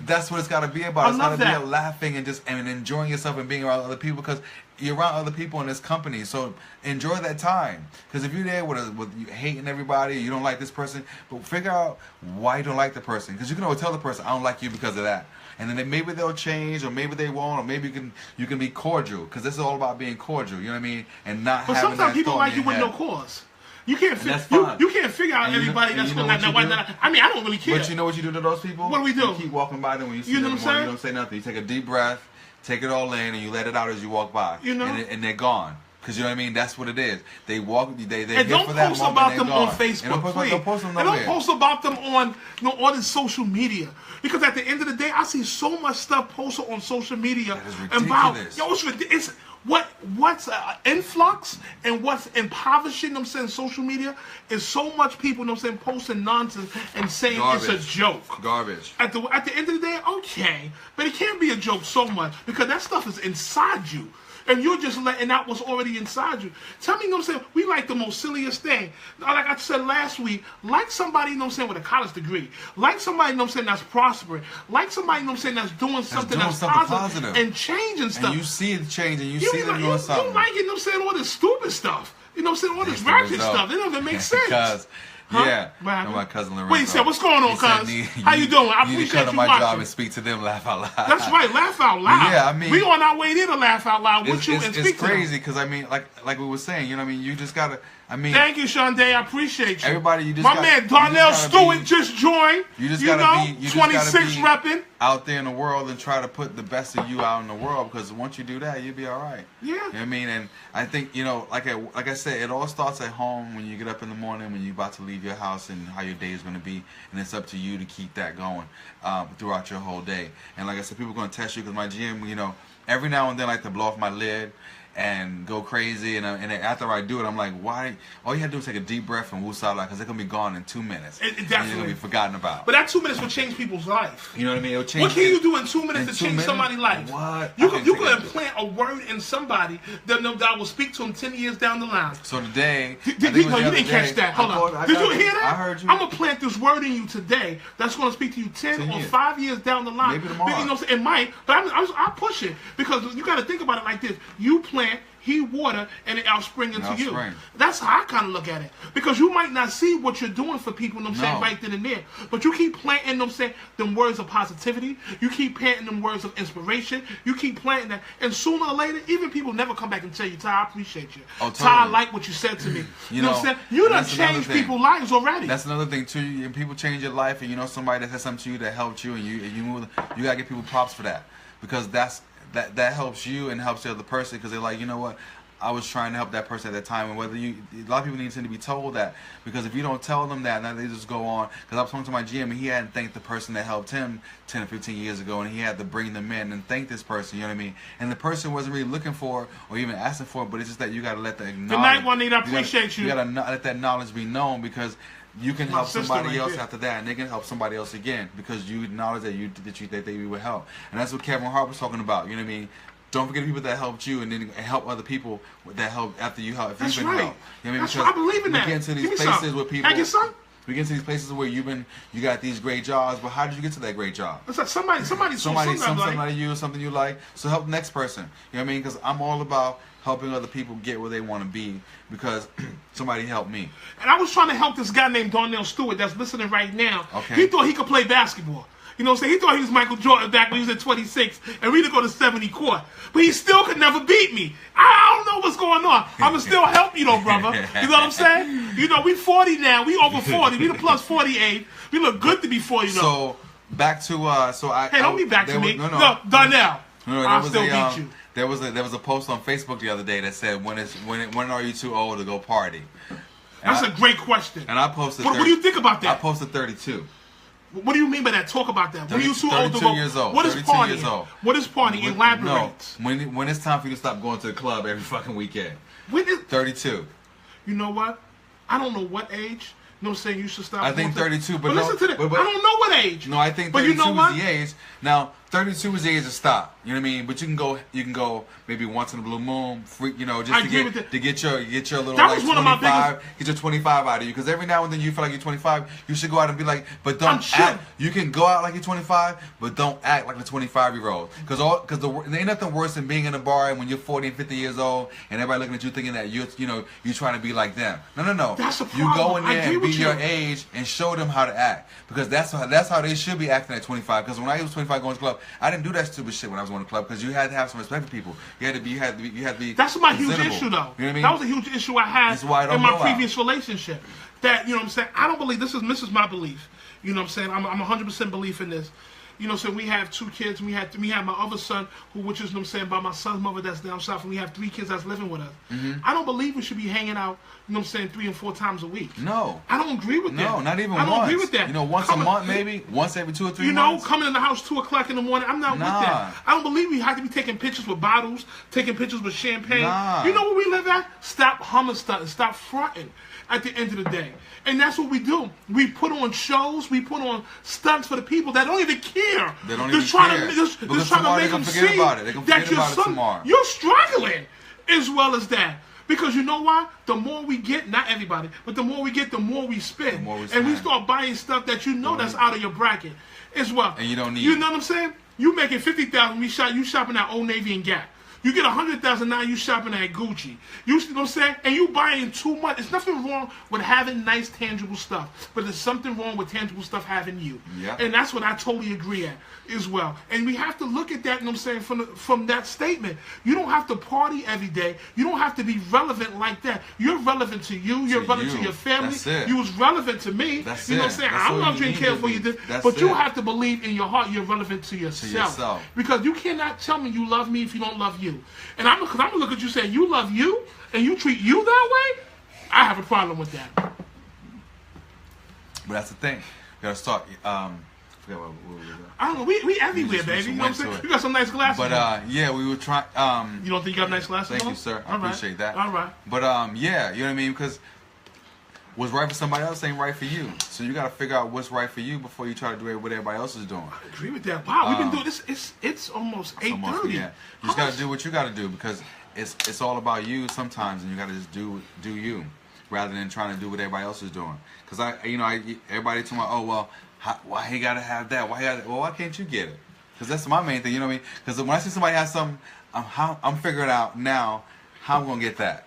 Speaker 1: that's what it's got to be about. It's got to be a laughing and enjoying yourself and being around other people because you're around other people in this company. So enjoy that time. Because if you're there with you hating everybody, you don't like this person, but figure out why you don't like the person. Because you can always tell the person, I don't like you because of that. And then maybe they'll change, or maybe they won't, or maybe you can be cordial. Because this is all about being cordial. You know what I mean? And not having that.
Speaker 2: But sometimes people like you with no cause. You can't figure out everybody that's going to I mean, I don't really care.
Speaker 1: But you know what you do to those people?
Speaker 2: What do we do?
Speaker 1: You keep walking by them when you see them in the morning, you don't say nothing. You take a deep breath, take it all in, and you let it out as you walk by. And they're gone. Because you know what I mean? That's what it is. They walk, they
Speaker 2: and don't
Speaker 1: for that
Speaker 2: post
Speaker 1: moment,
Speaker 2: about them on Facebook, please.
Speaker 1: Don't post them
Speaker 2: and don't post about them on all this social media. Because at the end of the day, I see so much stuff posted on social media
Speaker 1: that is ridiculous.
Speaker 2: About it's ridiculous. What's influx and what's impoverishing them saying social media is so much people posting nonsense and saying it's a joke.
Speaker 1: Garbage.
Speaker 2: At the end of the day, okay, but it can't be a joke so much because that stuff is inside you. And you're just letting out what's already inside you. Tell me, we like the most silliest thing. Like I said last week, like somebody, with a college degree. Like somebody, that's prospering. Like somebody, that's doing something that's positive. And changing stuff.
Speaker 1: And you see it changing. You see them doing something.
Speaker 2: You like it, all this stupid stuff. All this ratchet stuff. It doesn't make sense.
Speaker 1: Yeah, my cousin Lorenzo.
Speaker 2: Wait, so what's going on, cuz? How you doing? I appreciate you
Speaker 1: come to my
Speaker 2: watching.
Speaker 1: job and speak to them, laugh out loud.
Speaker 2: That's right, laugh out loud.
Speaker 1: Yeah, I mean,
Speaker 2: we on our way there to laugh out loud with you and speak to them.
Speaker 1: It's crazy because I mean, like we were saying, you just gotta. I mean,
Speaker 2: thank you, Shonday. I appreciate you.
Speaker 1: Everybody, you just
Speaker 2: my man Darnell Stewart just joined.
Speaker 1: You just gotta be
Speaker 2: 26 repping
Speaker 1: out there in the world and try to put the best of you out in the world because once you do that, you'll be all right.
Speaker 2: Yeah.
Speaker 1: You know what I mean? And I think like I said, it all starts at home when you get up in the morning when you're about to leave your house and how your day is going to be, and it's up to you to keep that going throughout your whole day. And like I said, people are going to test you because my gym, every now and then I like to blow off my lid and go crazy, and after I do it, I'm like, why? All you have to do is take a deep breath and woosah because they're gonna be gone in 2 minutes.
Speaker 2: Definitely,
Speaker 1: and you're gonna be forgotten about.
Speaker 2: But that 2 minutes will change people's life.
Speaker 1: You know what I mean? It'll change.
Speaker 2: What can you do in 2 minutes to change somebody's life?
Speaker 1: What?
Speaker 2: You can implant a word in somebody that will speak to them 10 years down the line.
Speaker 1: So today,
Speaker 2: you didn't catch that. Hold on. Did you hear that?
Speaker 1: I heard you.
Speaker 2: I'm gonna plant this word in you today. That's gonna speak to you 10 or 5 years down the line.
Speaker 1: Maybe tomorrow.
Speaker 2: It might, but I push it because you got to think about it like this: you plant. He water and it outspring into you. That's how I kind of look at it. Because you might not see what you're doing for people, saying right then and there. But you keep planting them words of positivity. You keep planting them words of inspiration. You keep planting that. And sooner or later, even people never come back and tell you, Ty, I appreciate you.
Speaker 1: Oh, totally.
Speaker 2: Ty, I like what you said to me. You know what I'm saying? You done changed people's lives already.
Speaker 1: That's another thing too. And people change your life and somebody that said something to you that helped you and you move. You gotta give people props for that. Because that helps you and helps the other person because they're like, you know what, I was trying to help that person at that time. And whether a lot of people need to be told that, because if you don't tell them that, now they just go on. Because I was talking to my GM and he hadn't thanked the person that helped him 10 or 15 years ago, and he had to bring them in and thank this person. You know what I mean? And the person wasn't really looking for or even asking for it, but it's just that you got to let that
Speaker 2: Good night, Juanita. I appreciate you.
Speaker 1: You got to let that knowledge be known, because you can help somebody else
Speaker 2: there.
Speaker 1: after that, and they can help somebody else again, because you acknowledge that they would help. And that's what Kevin Hart was talking about. You know what I mean? Don't forget the people that helped you, and then help other people that help after you help. If
Speaker 2: That's
Speaker 1: you've been
Speaker 2: right.
Speaker 1: helped. You know what I mean?
Speaker 2: That's
Speaker 1: Because
Speaker 2: right. I believe in that.
Speaker 1: We get into these
Speaker 2: Give me
Speaker 1: places
Speaker 2: some.
Speaker 1: where people.
Speaker 2: Can I get some?
Speaker 1: We get into these places where you got these great jobs, but how did you get to that great job?
Speaker 2: It's like somebody
Speaker 1: Something out of you, something you like. So help the next person. You know what I mean? Because I'm all about helping other people get where they want to be, because somebody helped me.
Speaker 2: And I was trying to help this guy named Darnell Stewart that's listening right now.
Speaker 1: Okay.
Speaker 2: He thought he could play basketball. You know what I'm saying? He thought he was Michael Jordan back when he was at 26 and we'd go to 70 court. But he still could never beat me. I don't know what's going on. I'm going to still help you though, brother. You know what I'm saying? You know, we 40 now. We over 40. We the plus 48. We look good to be 40 though.
Speaker 1: So, back to,
Speaker 2: Hey, don't be back to me.
Speaker 1: No,
Speaker 2: Darnell.
Speaker 1: No,
Speaker 2: I'll still beat you.
Speaker 1: There was a post on Facebook the other day that said, when are you too old to go party?
Speaker 2: That's a great question.
Speaker 1: And I posted.
Speaker 2: What do you think about that?
Speaker 1: I posted 32.
Speaker 2: What do you mean by that? Talk about that. When are you too old to
Speaker 1: 32
Speaker 2: go?
Speaker 1: years old.
Speaker 2: What is
Speaker 1: 32
Speaker 2: partying?
Speaker 1: years old.
Speaker 2: What is partying? Elaborate.
Speaker 1: No, when it's time for you to stop going to the club every fucking weekend.
Speaker 2: When is,
Speaker 1: 32.
Speaker 2: You know what? I don't know what age. You know what I'm saying? You should stop.
Speaker 1: I think 32, but
Speaker 2: listen to this. I don't know what age.
Speaker 1: No, I think 32 is the age. Now, 32 is the age to stop. You know what I mean? But you can go maybe once in a blue moon, just to get your little
Speaker 2: that
Speaker 1: like
Speaker 2: was one of my
Speaker 1: 25, get your 25 out of you. Because every now and then you feel like you're 25, you should go out and be like, but don't act. You can go out like you're 25, but don't act like a 25-year-old. Because there ain't nothing worse than being in a bar and when you're 40 and 50 years old and everybody looking at you thinking that you're trying to be like them. No.
Speaker 2: That's a problem.
Speaker 1: You go in there and be your age and show them how to act, because that's how they should be acting at 25. Because when I was 25 going to the club, I didn't do that stupid shit when I was going to the club, because you had to have some respect for people. You had to be.
Speaker 2: That's my huge
Speaker 1: presentable.
Speaker 2: issue, though.
Speaker 1: You know what I mean?
Speaker 2: That was a huge issue I had in my previous relationship. That, you know what I'm saying? I don't believe this is my belief. You know what I'm saying? I'm 100% belief in this. You know, so we have 2 kids, and we have my other son, which is, you know what I'm saying, by my son's mother that's down south, and we have 3 kids that's living with us. Mm-hmm. I don't believe we should be hanging out, you know what I'm saying, 3 and 4 times a week.
Speaker 1: No.
Speaker 2: I don't agree with that.
Speaker 1: No, not even
Speaker 2: once. I don't agree with that.
Speaker 1: You know, once a month maybe? Once every 2 or 3 months?
Speaker 2: You know, coming in the house 2 o'clock in the morning, I'm not with that. I don't believe we have to be taking pictures with bottles, taking pictures with champagne.
Speaker 1: Nah.
Speaker 2: You know where we live at? Stop humming stuff and stop fronting at the end of the day. And that's what we do. We put on shows, we put on stunts for the people that don't even care.
Speaker 1: They don't even care.
Speaker 2: Just trying to make them see
Speaker 1: about it. They
Speaker 2: that
Speaker 1: your son, tomorrow.
Speaker 2: You're struggling as well as that. Because you know why? The more we get, not everybody, but the more we get, the more we spend. And we start buying stuff that you know that's out of your bracket as well.
Speaker 1: And you don't need.
Speaker 2: You know what I'm saying? You making $50,000, you shopping at Old Navy and Gap. You get $100,000 now, you shopping at Gucci. You know what I'm saying? And you buying too much. There's nothing wrong with having nice, tangible stuff. But there's something wrong with tangible stuff having you.
Speaker 1: Yeah.
Speaker 2: And that's what I totally agree at as well. And we have to look at that, you know what I'm saying, from that statement. You don't have to party every day. You don't have to be relevant like that. You're relevant to you. You're relevant to your family.
Speaker 1: That's it.
Speaker 2: You was relevant to me.
Speaker 1: That's
Speaker 2: you know what I'm saying? I love you and care for you. But you have to believe in your heart you're relevant to yourself. Because you cannot tell me you love me if you don't love you. And I'm going to look at you saying you love you and you treat you that way, I have a problem with that.
Speaker 1: But that's the thing. You got to start. I
Speaker 2: don't know. We everywhere, baby. You know what I'm saying? You got some nice glasses.
Speaker 1: But yeah, we were trying.
Speaker 2: You don't think you got nice glasses?
Speaker 1: Thank you, sir. I appreciate that.
Speaker 2: All right.
Speaker 1: But yeah, you know what I mean? Because what's right for somebody else ain't right for you. So you got to figure out what's right for you before you try to do what everybody else is doing.
Speaker 2: I agree with that. Wow, we've been doing this. It's almost 8:30.
Speaker 1: Yeah. You just got to do what you got to do, because it's all about you sometimes, and you got to just do you rather than trying to do what everybody else is doing. Because everybody talking about, oh well, why he got to have that? Well, why can't you get it? Because that's my main thing. You know what I mean? Because when I see somebody has something, I'm figuring out now how I'm gonna get that.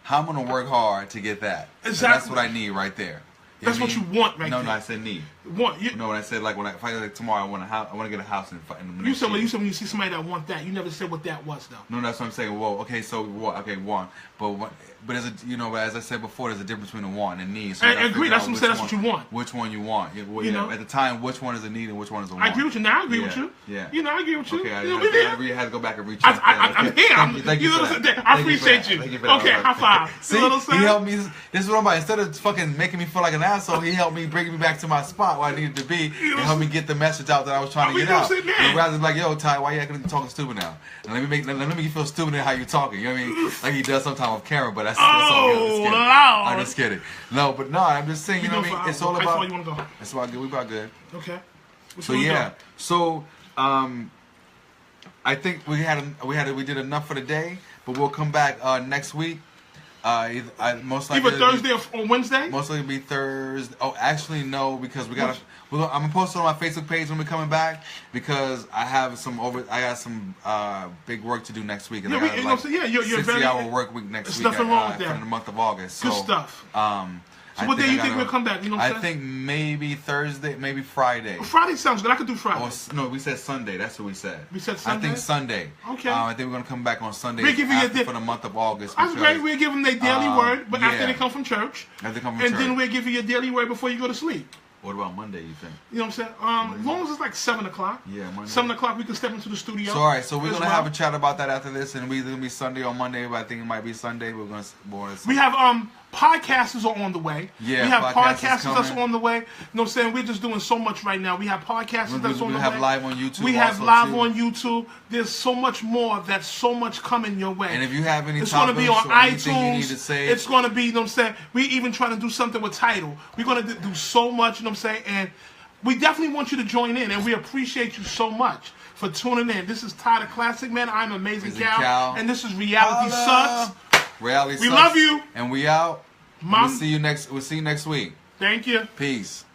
Speaker 1: How I'm gonna work hard to get that.
Speaker 2: Exactly.
Speaker 1: And that's what I need right there.
Speaker 2: That's what you want right there.
Speaker 1: No, I said need.
Speaker 2: Want you?
Speaker 1: No, when I said like if I like tomorrow, I want a house. I want to get a house in the
Speaker 2: You
Speaker 1: next
Speaker 2: said
Speaker 1: year.
Speaker 2: you said when you see somebody that want that. You never said what that was though.
Speaker 1: No, that's what I'm saying. Well, okay, so what? Okay, want, but there's a but as I said before, there's a difference between a want and a need. So
Speaker 2: I
Speaker 1: you gotta
Speaker 2: agree.
Speaker 1: figure
Speaker 2: That's
Speaker 1: out
Speaker 2: what I'm saying. That's what you want.
Speaker 1: Which one you want? Yeah, well,
Speaker 2: You
Speaker 1: yeah,
Speaker 2: know?
Speaker 1: at the time, which one is a need and which one is a want?
Speaker 2: I agree with you. Now I agree with
Speaker 1: Yeah,
Speaker 2: you.
Speaker 1: yeah.
Speaker 2: You know, I agree with you.
Speaker 1: Okay, I
Speaker 2: You know, we there.
Speaker 1: had to go back and reach.
Speaker 2: I'm here.
Speaker 1: Thank you
Speaker 2: You know
Speaker 1: for
Speaker 2: what I'm
Speaker 1: that.
Speaker 2: saying? I
Speaker 1: Thank you for
Speaker 2: appreciate
Speaker 1: that.
Speaker 2: you.
Speaker 1: Thank for that.
Speaker 2: Okay, high five.
Speaker 1: See,
Speaker 2: You know what I'm saying?
Speaker 1: he helped me. This is what I'm about. Instead of fucking making me feel like an asshole, he helped me bring me back to my spot where I needed to be and help me get the message out that I was trying to get out. And rather than like, yo, Ty, why you acting talking stupid now? And let me make you feel stupid in how you're talking. You know what I mean? Like he does sometimes off camera, but that's all good. I'm just kidding. No, but no, I'm just saying. You know what I mean? It's all about.
Speaker 2: You want to go?
Speaker 1: It's about good. We about good.
Speaker 2: Okay.
Speaker 1: So yeah. So I think we did enough for the day, but we'll come back next week. Most likely
Speaker 2: Either Thursday or Wednesday.
Speaker 1: Most likely be Thursday. Oh, actually no, because we gotta. I'm gonna post it on my Facebook page when we're coming back because I got some big work to do next week. And
Speaker 2: Yeah,
Speaker 1: I got
Speaker 2: you're
Speaker 1: 60-hour work week next week.
Speaker 2: Nothing wrong with that.
Speaker 1: For the month of August.
Speaker 2: Good
Speaker 1: So,
Speaker 2: stuff.
Speaker 1: So
Speaker 2: what day you think we'll come back? You know what I'm
Speaker 1: I
Speaker 2: saying?
Speaker 1: think maybe Thursday, maybe Friday.
Speaker 2: Friday sounds good. I could do Friday.
Speaker 1: Or, no, we said Sunday. That's what we said.
Speaker 2: We said Sunday?
Speaker 1: I think Sunday.
Speaker 2: Okay.
Speaker 1: I think we're going to come back on Sunday for the month of August.
Speaker 2: That's great. We'll give them their daily word, but after they come from church.
Speaker 1: After they come from
Speaker 2: church.
Speaker 1: And
Speaker 2: then we'll give you your daily word before you go to sleep.
Speaker 1: What about Monday, you think?
Speaker 2: You know what I'm saying? As long as it's like 7 o'clock.
Speaker 1: Yeah, Monday.
Speaker 2: 7 o'clock, we can step into the studio.
Speaker 1: So, all right, so we're going to have a chat about that after this, and we're either going to be Sunday or Monday, but I think it might be Sunday. We're going to...
Speaker 2: We have podcasters are on the way.
Speaker 1: Yeah,
Speaker 2: we have podcasters that's on the way. You know what I'm saying? We're just doing so much right now. We have podcasters that's on the way.
Speaker 1: We have live on YouTube.
Speaker 2: We have live on YouTube. There's so much more. That's so much coming your way.
Speaker 1: And if you have any
Speaker 2: it's going to be on iTunes.
Speaker 1: You need to say,
Speaker 2: it's going to be, you know what I'm saying? We even trying to do something with Tidal. We're going to do so much, you know what I'm saying? And we definitely want you to join in, and we appreciate you so much for tuning in. This is Ty the Classic Man. I'm Amazing Cal, and this is Reality Sucks.
Speaker 1: Reality Sucks.
Speaker 2: We love you,
Speaker 1: and we out.
Speaker 2: Mom.
Speaker 1: We'll see you next week.
Speaker 2: Thank you.
Speaker 1: Peace.